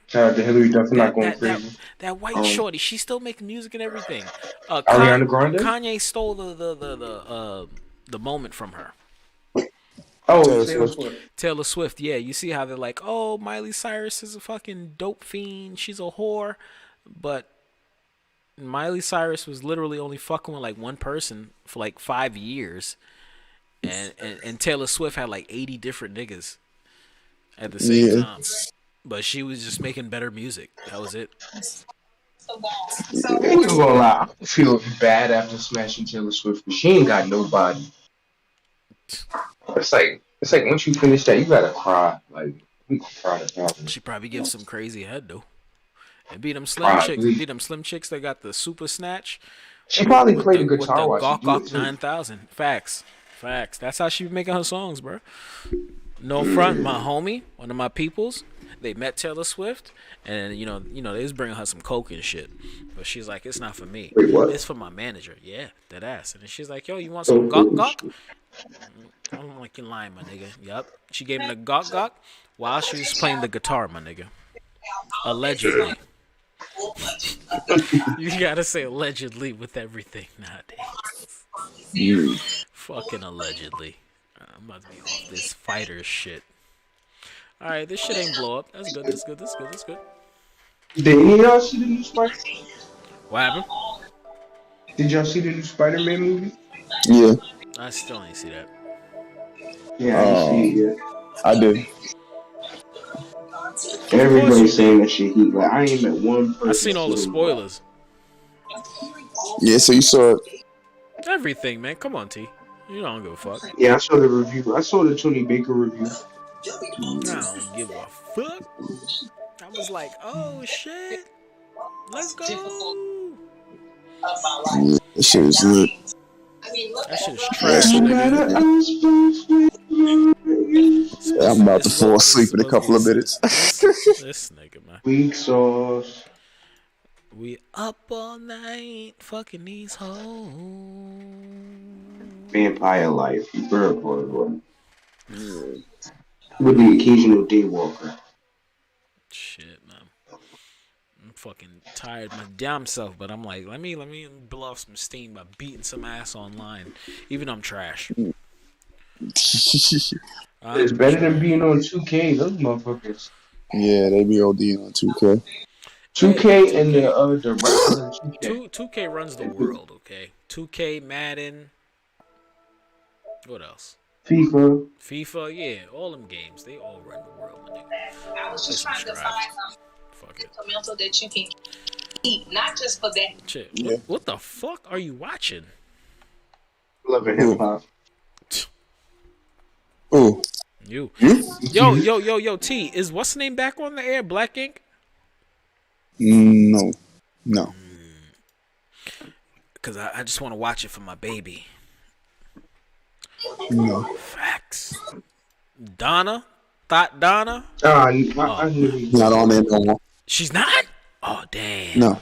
Shout out to Hillary Duff for not That going that that crazy. that white shorty. She's still making music and everything. Ariana Grande. Kanye stole the moment from her. Oh, Taylor Taylor Swift. Swift. Taylor Swift, yeah. You see how they're like, oh, Miley Cyrus is a fucking dope fiend. She's a whore. But Miley Cyrus was literally only fucking with like one person for like 5 years. And Taylor Swift had like 80 different niggas at the same Yeah. time. But she was just making better music. That was it. I ain't gonna lie, I feel bad after smashing Taylor Swift because she ain't got nobody. It's like once you finish that, you gotta cry. Like we gonna cry the album. She probably gives some crazy head though. And be them slim chicks. Probably. Be them slim chicks that got the super snatch. She probably With played the the guitar while she Gawk do it Gawk too. 9000. Facts. That's how she be making her songs, bro. No front, my homie, one of my peoples. They met Taylor Swift, and you know, they was bringing her some coke and shit. But she's like, it's not for me. Wait, what? It's for my manager. Yeah, that ass. And then she's like, yo, you want some Gawk Gawk? I'm like, you lying, my nigga. Yup. She gave him the Gawk Gawk while she was playing the guitar, my nigga. Allegedly. You gotta say allegedly with everything nowadays. Fucking allegedly. I'm about to be off this fighter shit. All right, this shit ain't blow up. That's good. That's good. That's good. That's good. Did any of y'all see the new Spider? What happened? Did y'all see the new Spider-Man movie? Yeah. I still ain't see that. Yeah, I didn't see it yet. I did. Everybody's saying that shit heat. Like, I ain't met one person. I seen all the spoilers. Yeah, so you saw it. Everything, man. Come on, T. You don't give a fuck. Yeah, I saw the review. I saw the Tony Baker review. I don't give a fuck. I was like, oh shit. Let's go. Yeah, that shit is lit. That shit is trash, nigga. I'm about to fall asleep in a couple of minutes. This nigga, man. Weak sauce. We up all night fucking these hoes. Vampire life. Bro. With the occasional daywalker. Shit, man. I'm fucking tired my damn self, but I'm like, let me blow off some steam by beating some ass online, even though I'm trash. It's better than being on 2K. Those motherfuckers. Yeah, they be ODing on 2K. 2K and the regular 2K. 2K runs the world, okay? 2K, Madden. What else? FIFA, yeah, all them games, they all run the world, my nigga. I was just trying to find something incremental that you can keep, not just for that. Shit, Yeah. what the fuck are you watching? Loving hip hop. Ooh. You. Yo, T, is what's the name back on the air? Black Ink? No. Because I just want to watch it for my baby. No. Facts. Donna? Thought Donna? I knew Not on there no more. She's not? Oh, damn. No.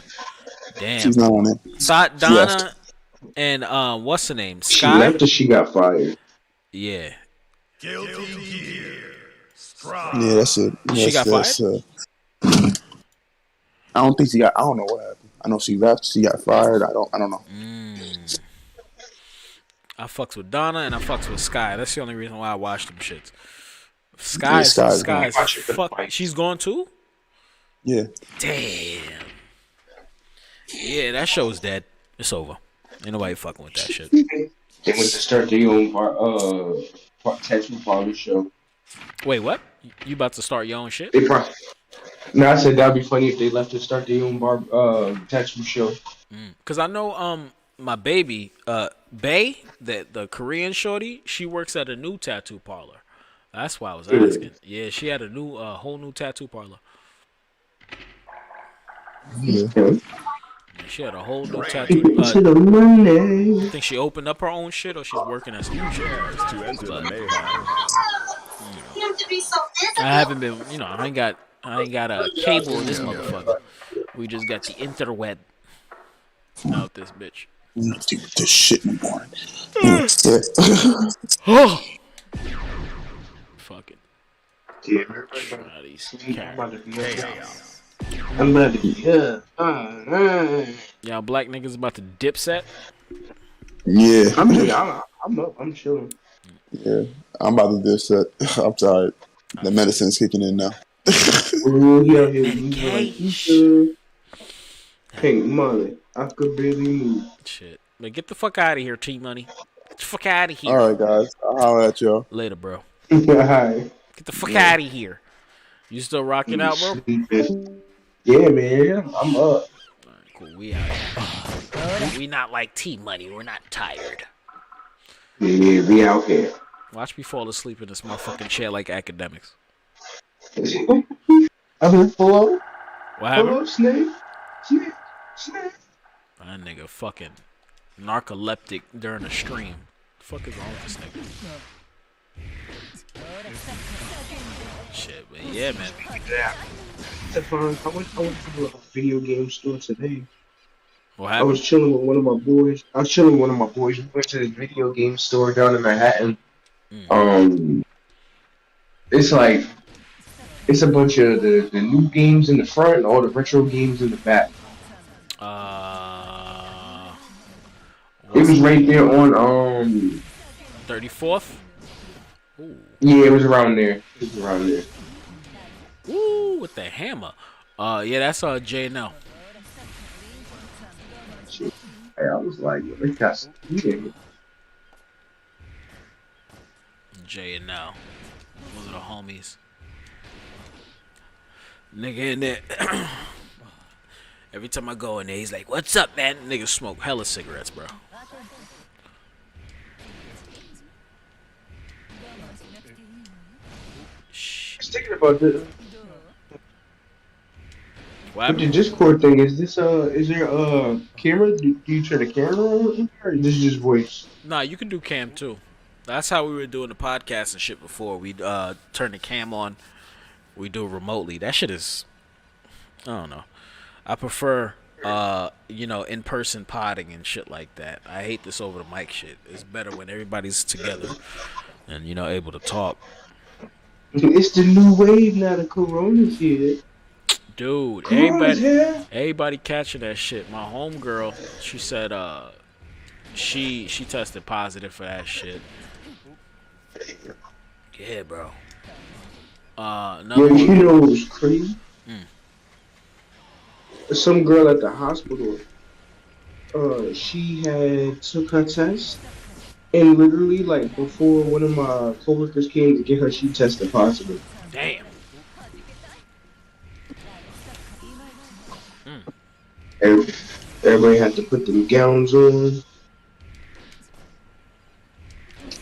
Damn. She's not on it. Thought Donna and what's her name? Sky? She left or she got fired? Yeah. Guilty Gear. Yeah, that's it. She got fired? I don't think she got. I don't know what happened. I know she left. She got fired. I don't know. I fucks with Donna and I fucks with Sky. That's the only reason why I watch them shits. Sky's fuck. She's gone too? Yeah. Damn. Yeah, that show's dead. It's over. Ain't nobody fucking with that shit. They went to start their own tattoo parlor show. Wait, what? You about to start your own shit? No, I said that'd be funny if they left to start their own tattoo show. Cause I know my baby Bae, the Korean shorty, she works at a new tattoo parlor. That's why I was asking. Yeah, she had a new whole new tattoo parlor. Yeah. She had a whole new tattoo. I think she opened up her own shit, or she's working at some shit. I haven't been, I ain't got a cable in this motherfucker. We just got the interweb out this bitch. This shit in the morning. Fuck it. I'm about to be here. Y'all black niggas about to dip set? Yeah. I'm up. I'm chilling. Yeah. I'm about to do set. I'm tired. The medicine's kicking in now. Pink money. I could barely move. Shit. But get the fuck out of here, T-Money. Get the fuck out of here. All right, guys. I'll holler at y'all. Later, bro. Hi. Get the fuck out of here. You still rocking out, bro? Yeah, man. I'm up. Alright, cool. We out here. We not like T-Money. We're not tired. Yeah, we out here. Watch me fall asleep in this motherfucking chair like academics. Hello? What happened? Hello, Snake? Snake? That nigga fucking narcoleptic during a stream. The fuck is wrong with this nigga? Shit, but yeah, man. Yeah. I went to a video game store today. What I happened? was chilling with one of my boys. We went to this video game store down in Manhattan. It's a bunch of the new games in the front and all the retro games in the back. It was right there on 34th? Ooh. Yeah, it was around there. Woo, with the hammer. Yeah, that's J&L. Shit. Hey, I was like, yo, they got some heat in it. J&L. Those are the homies. Nigga in there. Every time I go in there, he's like, "What's up, man?" Niggas smoke hella cigarettes, bro. I was thinking about this. What With the happened? Discord thing, is there a camera? Do you turn the camera on in there, or is this just voice? Nah, you can do cam too. That's how we were doing the podcast and shit before. We'd turn the cam on. We do it remotely. That shit is, I don't know. I prefer in person potting and shit like that. I hate this over the mic shit. It's better when everybody's together and able to talk. It's the new wave now. The Corona's here. Dude, Corona's here. everybody catching that shit. My homegirl, she said she tested positive for that shit. Yeah, bro. Another Yo, one. you know what was crazy? Some girl at the hospital. She had took her test, and literally, like before one of my coworkers came to get her, she tested positive. Damn. Everybody had to put them gowns on.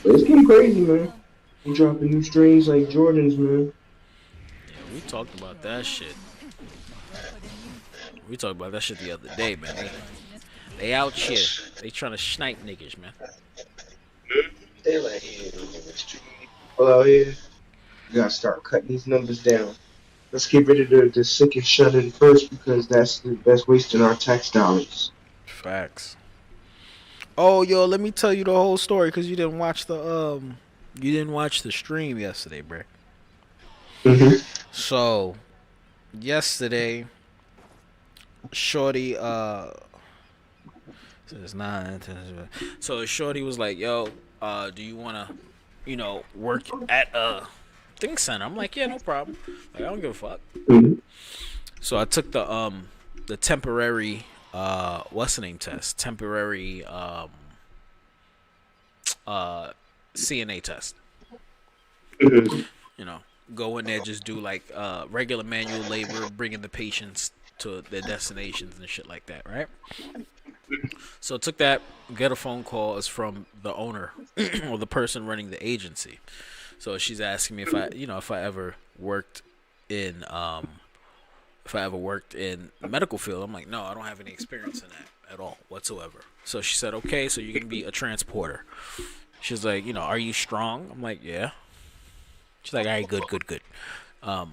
But it's getting crazy, man. I'm dropping new strains like Jordans, man. Yeah, we talked about that shit. We talked about that shit the other day, man. They out here. They trying to snipe niggas, man. They like, yeah, well, out here, you gotta start cutting these numbers down. Let's get rid of the sick and shut in first because that's wasting our tax dollars. Facts. Oh, yo, let me tell you the whole story because you didn't watch the stream yesterday, bro. Mm-hmm. So yesterday, Shorty says 9, 10, 11. So Shorty was like, "Yo, do you wanna, work at a think center?" I'm like, "Yeah, no problem. Like, I don't give a fuck." Mm-hmm. So I took the temporary what's the name test? Temporary CNA test. Mm-hmm. Go in there, just do like regular manual labor, bringing the patients to their destinations and shit like that, right? So I took that, get a phone call. It's from the owner or the person running the agency. So she's asking me if I ever worked in the medical field. I'm like, no, I don't have any experience in that at all whatsoever. So she said, okay, so you're gonna be a transporter. She's like, are you strong? I'm like, yeah. She's like, all right, good. I'm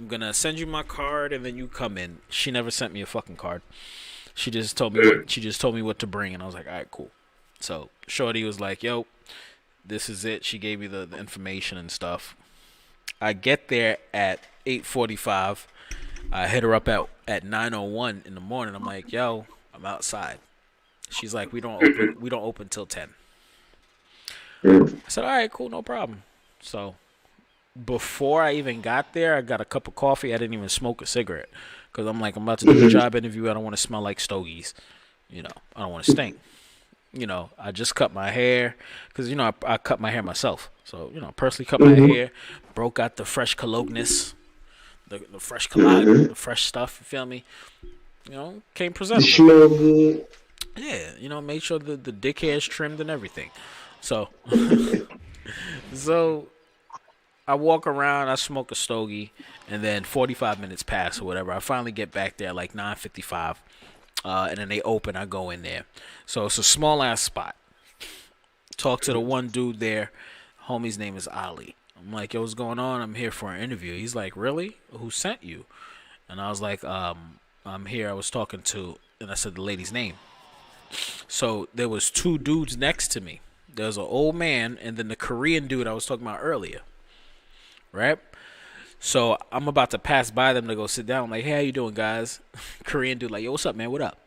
gonna send you my card and then you come in. She never sent me a fucking card. She just told me what to bring, and I was like, all right, cool. So Shorty was like, yo, this is it. She gave me the information and stuff. I get there at 8:45. I hit her up at 9:01 in the morning. I'm like, yo, I'm outside. She's like, we don't open till 10. I said, all right, cool, no problem. So before I even got there, I got a cup of coffee. I didn't even smoke a cigarette because I'm like, I'm about to do a job interview. I don't want to smell like stogies. I don't want to stink. I just cut my hair because I cut my hair myself. So personally cut my hair, broke out the fresh cologness, the fresh collage, the fresh stuff. You feel me? Came presentable. Smell good. Yeah, make sure the dick hair is trimmed and everything. So, I walk around, I smoke a stogie, and then 45 minutes pass or whatever. I finally get back there like 9:55, and then they open. I go in there. So it's a small ass spot. Talk to the one dude there. Homie's name is Ali. I'm like, yo, what's going on? I'm here for an interview. He's like, really? Who sent you? And I was like, I'm here. I was talking to, and I said the lady's name. So there was two dudes next to me. There was an old man and then the Korean dude I was talking about earlier. Right? So I'm about to pass by them to go sit down. I'm like, hey, how you doing, guys? Korean dude like, yo, what's up, man? What up?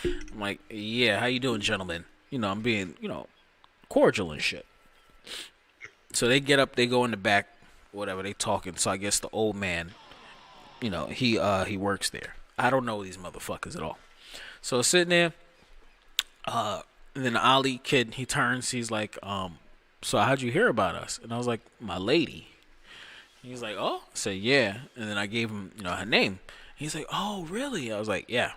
I'm like, yeah, how you doing, gentlemen? I'm being, cordial and shit. So they get up, they go in the back. whatever. They talking. So I guess the old man, he works there. I don't know these motherfuckers at all. So sitting there, and then the Ali kid, he turns. He's like, so how'd you hear about us? And I was like, my lady. He's like, oh. I said, yeah. And then I gave him, her name. He's like, oh, really? I was like, yeah.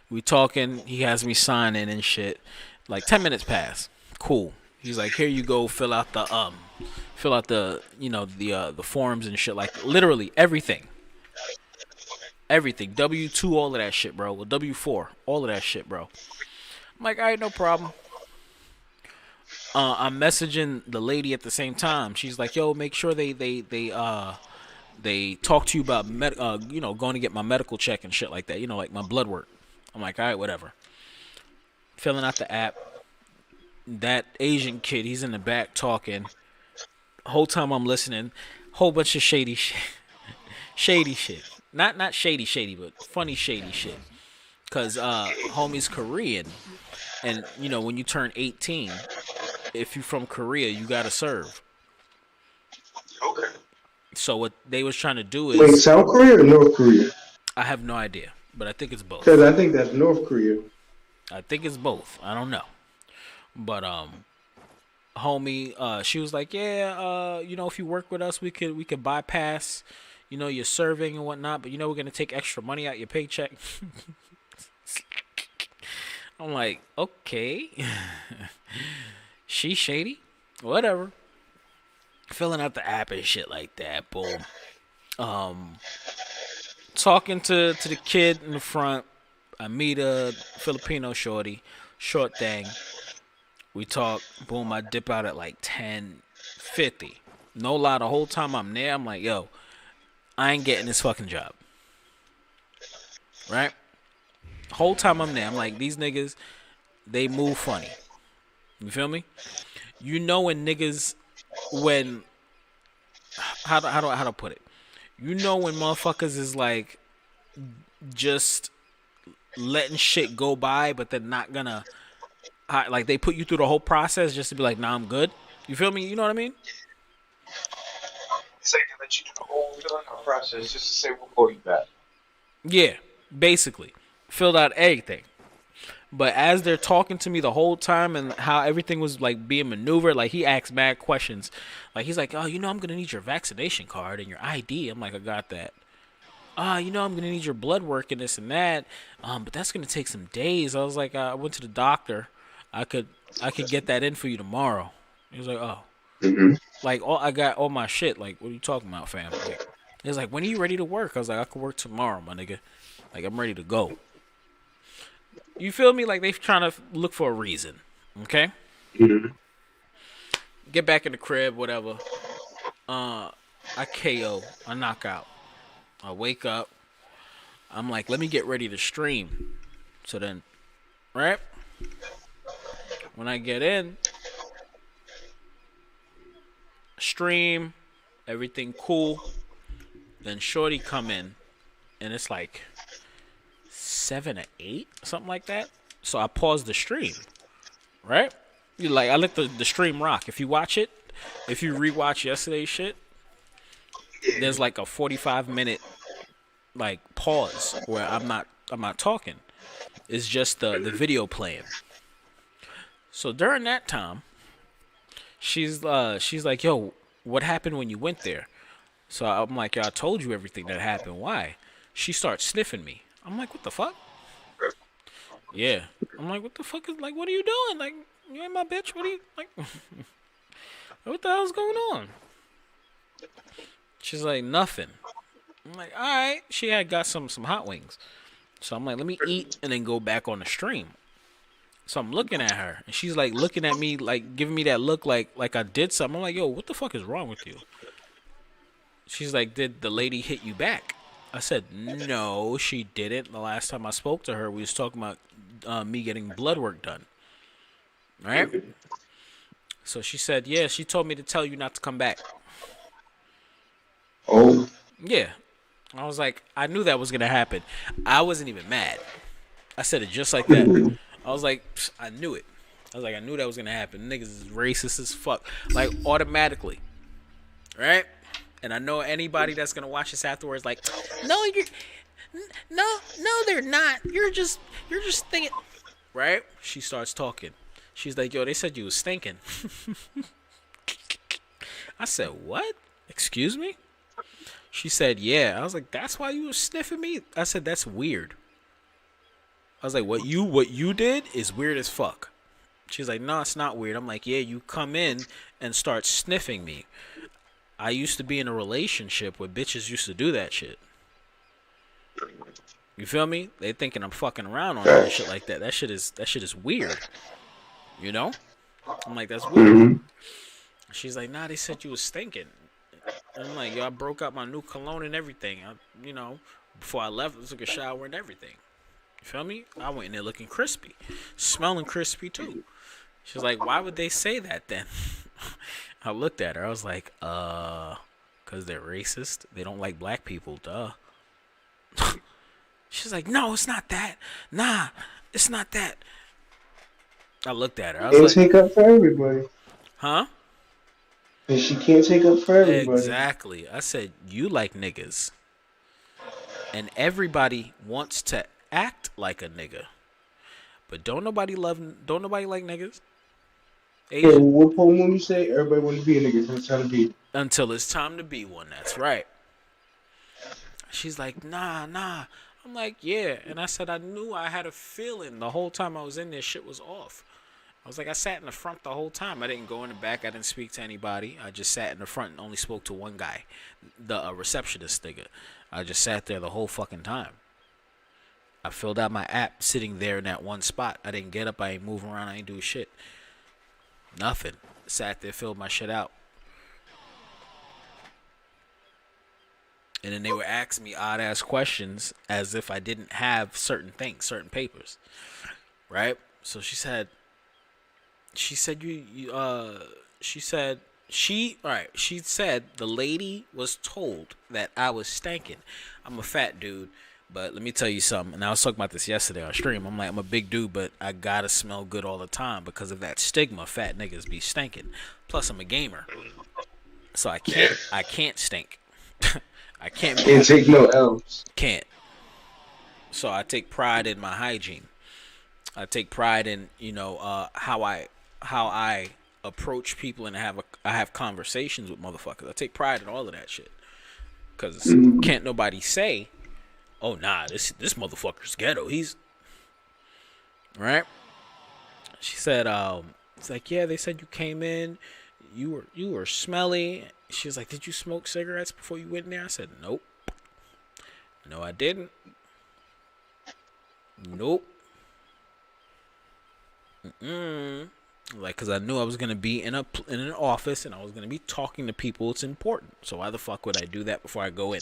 We talking. He has me signing and shit. Like 10 minutes pass. Cool. He's like, here you go. Fill out the the forms and shit. Like literally everything. Everything. W-2, all of that shit, bro. Well, W-4, all of that shit, bro. I'm like, all right, no problem. I'm messaging the lady at the same time. She's like, yo, make sure they talk to you about going to get my medical check and shit like that. Like my blood work. I'm like, all right, whatever. Filling out the app. That Asian kid, he's in the back talking. Whole time I'm listening, whole bunch of shady shit. Shady shit. Not shady, but funny shady shit. Cause homie's Korean, and when you turn 18, if you from Korea, you gotta serve. Okay. So what they was trying to do is. Wait, South Korea or North Korea? I have no idea, but I think it's both. Because I think that's North Korea. I think it's both. I don't know, but homie, she was like, yeah, if you work with us, we could bypass, your serving and whatnot, but we're gonna take extra money out your paycheck. I'm like, okay. She shady, whatever. Filling out the app and shit like that. Boom. Talking to the kid in the front. I meet a Filipino shorty, short thing. We talk. Boom. I dip out at like 10:50. No lie. The whole time I'm there, I'm like, yo, I ain't getting this fucking job. Right? Whole time I'm there, I'm like, these niggas, they move funny. You feel me? When niggas, how do I put it? When motherfuckers is like just letting shit go by, but they're not gonna like they put you through the whole process just to be like, nah, I'm good. You feel me? You know what I mean? It's like they let you do the whole process just to say we'll call you back. Yeah, basically. Filled out everything. But as they're talking to me the whole time and how everything was like being maneuvered, like he asked mad questions. Like he's like, oh, I'm gonna need your vaccination card and your ID. I'm like, I got that. I'm gonna need your blood work and this and that. But that's gonna take some days. I was like, I went to the doctor. I could get that in for you tomorrow. He was like, oh. Mm-hmm. Like I got all my shit. Like, what are you talking about, fam? Like, he was like, when are you ready to work? I was like, I could work tomorrow, my nigga. Like, I'm ready to go. You feel me? Like, they trying to look for a reason. Okay? Mm-hmm. Get back in the crib, whatever. I KO. I knock out. I wake up. I'm like, let me get ready to stream. So then, right? When I get in, stream, everything cool. Then shorty come in, and it's like 7 or 8, something like that. So I paused the stream, right? I let the stream rock. If you watch it, if you rewatch yesterday's shit, there's like a 45-minute like pause where I'm not talking. It's just the video playing. So during that time, she's like, yo, what happened when you went there? So I'm like, yo, I told you everything that happened. Why? She starts sniffing me. I'm like, what the fuck? Yeah. I'm like, what the fuck is, like, what are you doing? Like, you ain't my bitch. What are you, like, what the hell's going on? She's like, nothing. I'm like, all right. She had got some hot wings. So I'm like, let me eat and then go back on the stream. So I'm looking at her, and she's like looking at me, like giving me that look like I did something. I'm like, yo, what the fuck is wrong with you? She's like, did the lady hit you back? I said, no, she didn't. The last time I spoke to her, we was talking about me getting blood work done. Right? So she said, yeah, she told me to tell you not to come back. Oh. Yeah. I was like, I knew that was going to happen. I wasn't even mad. I said it just like that. I was like, I knew it. I was like, I knew that was going to happen. Niggas is racist as fuck. Like, automatically. Right? And I know anybody that's gonna watch this afterwards, like, no, no, they're not. You're just thinking, right? She starts talking. She's like, yo, they said you was stinking. I said, what? Excuse me? She said, yeah. I was like, that's why you was sniffing me? I said, that's weird. I was like, what you did is weird as fuck. She's like, no, it's not weird. I'm like, yeah, you come in and start sniffing me. I used to be in a relationship where bitches used to do that shit. You feel me? They thinking I'm fucking around on that shit like that. That shit is weird. You know? I'm like, that's weird. Mm-hmm. She's like, nah, they said you was stinking. And I'm like, yo, I broke out my new cologne and everything. Before I left, I took a shower and everything. You feel me? I went in there looking crispy. Smelling crispy too. She's like, why would they say that then? I looked at her. I was like, because they're racist. They don't like black people, duh. She's like, no, it's not that. Nah, it's not that. I looked at her. I was Can't like, take up for everybody. huh? And she can't take up for everybody. Exactly. I said, you like niggas. And everybody wants to act like a nigga. But don't nobody like niggas. Yeah, well, what poem when you say everybody want to be a nigga until it's time to be one. That's right. She's like, nah. I'm like, yeah. And I said, I knew I had a feeling the whole time I was in there, shit was off. I was like, I sat in the front the whole time. I didn't go in the back. I didn't speak to anybody. I just sat in the front and only spoke to one guy, the receptionist nigga. I just sat there the whole fucking time. I filled out my app sitting there in that one spot. I didn't get up. I ain't moving around. I ain't do shit. Nothing. Sat there, filled my shit out. And then they were asking me odd ass questions as if I didn't have certain things, certain papers. Right? So she said the lady was told that I was stankin'. I'm a fat dude, but let me tell you something. And I was talking about this yesterday on stream. I'm like, I'm a big dude, but I gotta smell good all the time because of that stigma. Fat niggas be stinking. Plus, I'm a gamer, so I can't stink. I can't take no L's. Can't. So I take pride in my hygiene. I take pride in how I approach people and I have conversations with motherfuckers. I take pride in all of that shit. Cause can't nobody say, oh nah, this motherfucker's ghetto. He's right. She said, it's like, yeah, they said you came in, you were smelly. She was like, did you smoke cigarettes before you went in there? I said, nope. No, I didn't. Nope. Like, cause I knew I was gonna be in an office and I was gonna be talking to people. It's important. So why the fuck would I do that before I go in?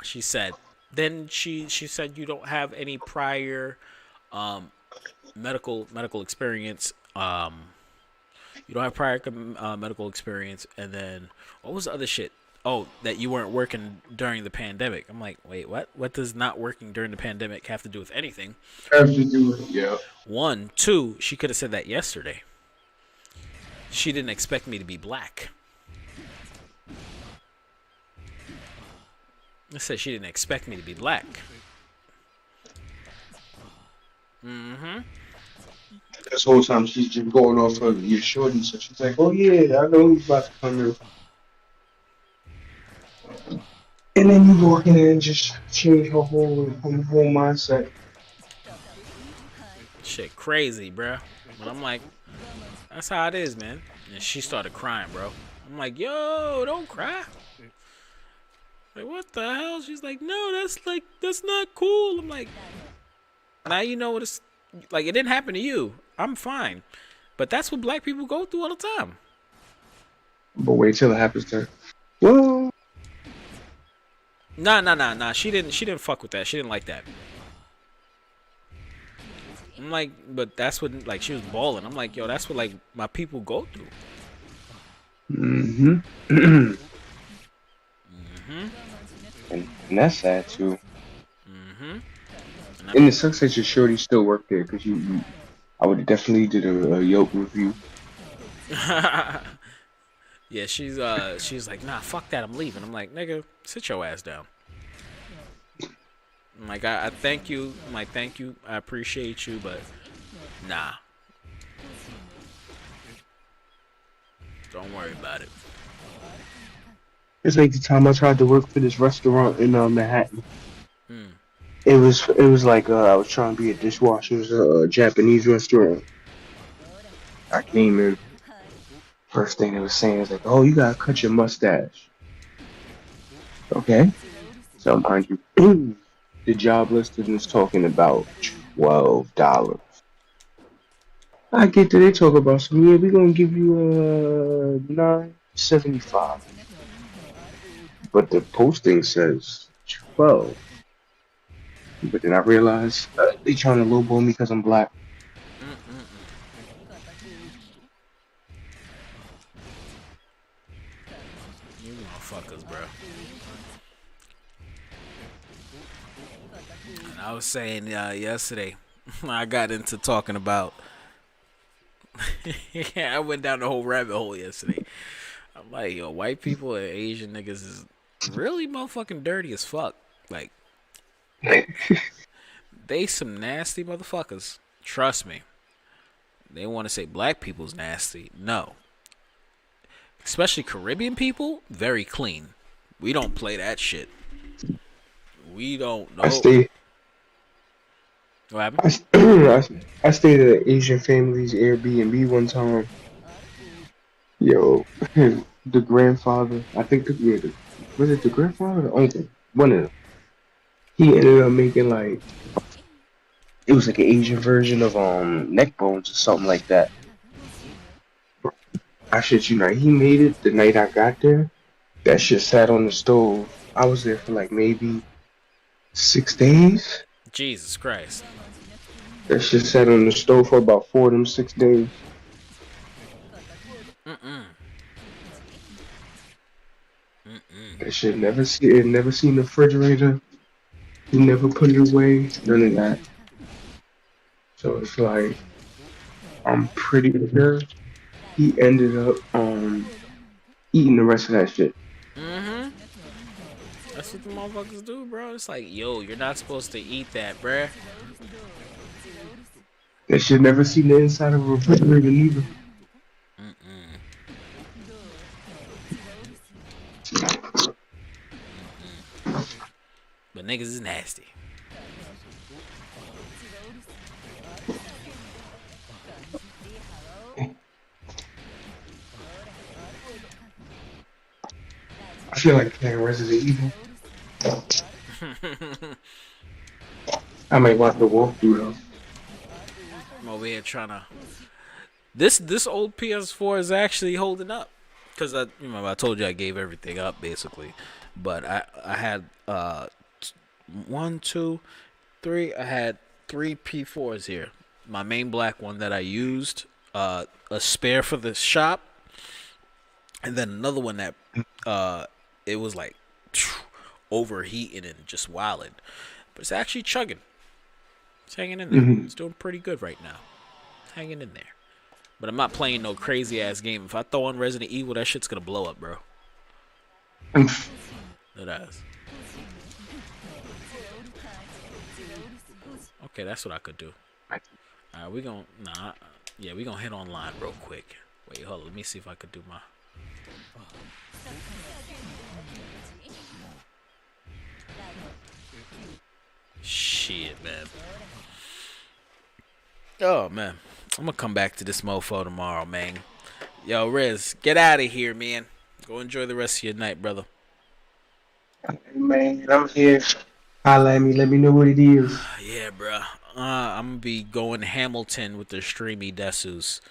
She said. Then she said you don't have any prior medical experience. You don't have prior medical experience. And then what was the other shit? Oh, that you weren't working during the pandemic. I'm like, wait, what? What does not working during the pandemic have to do with anything? Have to do with yeah. 1, 2. She could have said that yesterday. She didn't expect me to be black. I said she didn't expect me to be black. This whole time she's just going off of your shorty, so she's like, oh yeah, I know who's about to come in. And then you walk in and just change her whole mindset. Shit crazy, bro. But I'm like, that's how it is, man. And she started crying, bro. I'm like, yo, don't cry. Like, what the hell? She's like, no, that's not cool. I'm like, now you know what it's like. It didn't happen to you. I'm fine. But that's what black people go through all the time. But wait till it happens to her. Well, Nah. She didn't fuck with that. She didn't like that. I'm like, but that's what, like, she was balling. I'm like, yo, that's what, like, my people go through. And that's sad too. And it sucks that your shorty still worked there, because I would have definitely did a Yelp review. Yeah, she's like, nah, fuck that, I'm leaving. I'm like, nigga, sit your ass down. I'm like, I thank you. I'm like, thank you. I appreciate you, but nah. Don't worry about it. It's like the time I tried to work for this restaurant in Manhattan. Mm. It was like I was trying to be a dishwasher. It was a Japanese restaurant. I came in. First thing they was saying was like, "Oh, you gotta cut your mustache." Okay. So mind you, the job listing is talking about $12. I get there, they talk about some. Yeah, we're gonna give you $9.75, but the posting says 12. But then I realized they trying to lowball me because I'm black. You motherfuckers, bro. And I was saying yesterday, I got into talking about. I went down the whole rabbit hole yesterday. I'm like, yo, white people and Asian niggas is really motherfucking dirty as fuck. Like, they some nasty motherfuckers. Trust me. They want to say black people's nasty. No. Especially Caribbean people, very clean. We don't play that shit. We don't know. I stayed. What happened? I stayed at an Asian family's Airbnb one time. Yo, the grandfather. I think was it the grandfather or the uncle? One of them. He ended up making like it was like an Asian version of neck bones or something like that. I shit you not. He made it the night I got there. That shit sat on the stove. I was there for like maybe 6 days. Jesus Christ. That shit sat on the stove for about 4 of them 6 days. That shit never seen the refrigerator. He never put it away. None of that. So it's like I'm pretty sure he ended up eating the rest of that shit. That's what the motherfuckers do, bro. It's like, yo, you're not supposed to eat that, bruh. That shit never seen the inside of a refrigerator neither. But niggas is nasty. I feel like playing Resident Evil. I might watch the walkthrough though. I'm over here trying to. This old PS4 is actually holding up, cause I told you I gave everything up basically, but I had 1, 2, 3. I had 3 P4s here. My main black one that I used, a spare for the shop, and then another one that it was like overheating and just wilding, but it's actually chugging. It's hanging in there. It's doing pretty good right now. It's hanging in there. But I'm not playing no crazy ass game. If I throw on Resident Evil, that shit's gonna blow up, bro. It has. Okay, that's what I could do. Alright, we gonna we gonna hit online real quick. Wait, hold on, let me see if I could do my shit, man. Oh man. I'm gonna come back to this mofo tomorrow, man. Yo, Riz, get out of here, man. Go enjoy the rest of your night, brother. Man, I'm here. Holla at me. Let me know what it is. Yeah, bro. I'm gonna be going Hamilton with the streamy Desus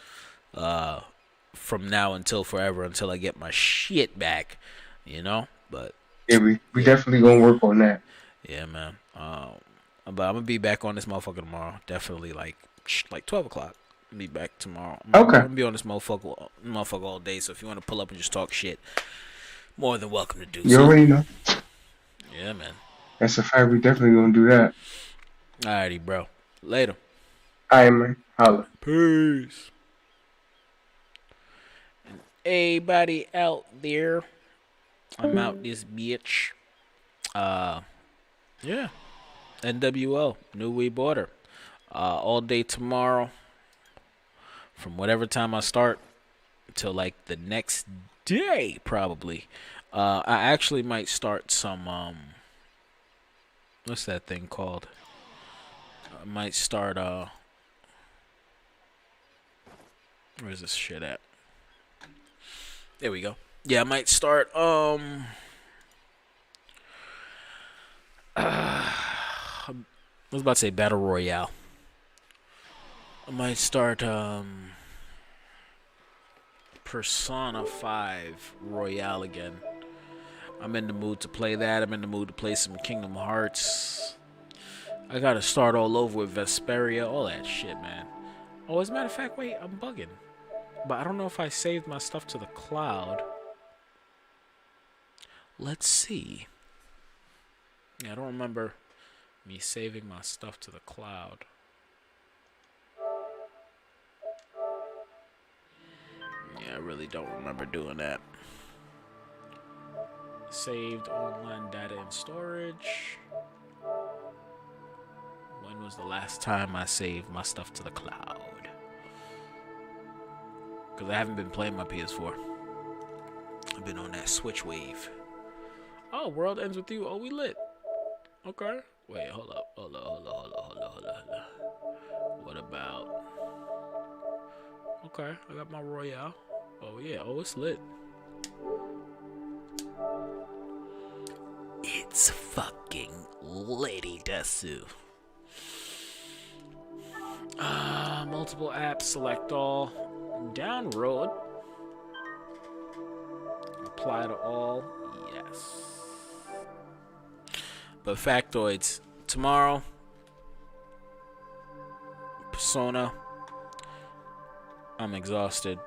from now until forever, until I get my shit back, you know? But yeah, we definitely gonna work on that. Yeah, man. But I'm gonna be back on this motherfucker tomorrow. Definitely like 12 o'clock. I'll be back tomorrow. I'm gonna be on this motherfucker all day. So if you want to pull up and just talk shit, more than welcome to do so. You already know. Yeah, man. That's a fact. We definitely gonna do that. Alrighty, bro. Later. Alright, man. Holla. Peace. everybody out there. I'm out this bitch. Yeah. NWO, New We Border. All day tomorrow. From whatever time I start till like the next day, probably. I actually might start some what's that thing called? I might start where's this shit at? There we go. Yeah, I might start I was about to say Battle Royale. I might start Persona 5 Royale again. I'm in the mood to play that. I'm in the mood to play some Kingdom Hearts. I gotta start all over with Vesperia, all that shit, man. Oh, as a matter of fact, wait, I'm bugging. But I don't know if I saved my stuff to the cloud. Let's see. Yeah, I don't remember me saving my stuff to the cloud. Yeah, I really don't remember doing that. Saved online data and storage. When was the last time I saved my stuff to the cloud? Because I haven't been playing my PS4. I've been on that Switch wave. Oh, world ends with you. Oh, we lit. Okay. Wait, hold up. Hold up. What about... Okay, I got my Royale. Oh, yeah. Oh, it's lit. It's fucking litty, Desu. Multiple apps, select all. Down road. Apply to all. Yes. But factoids. Tomorrow. Persona. I'm exhausted.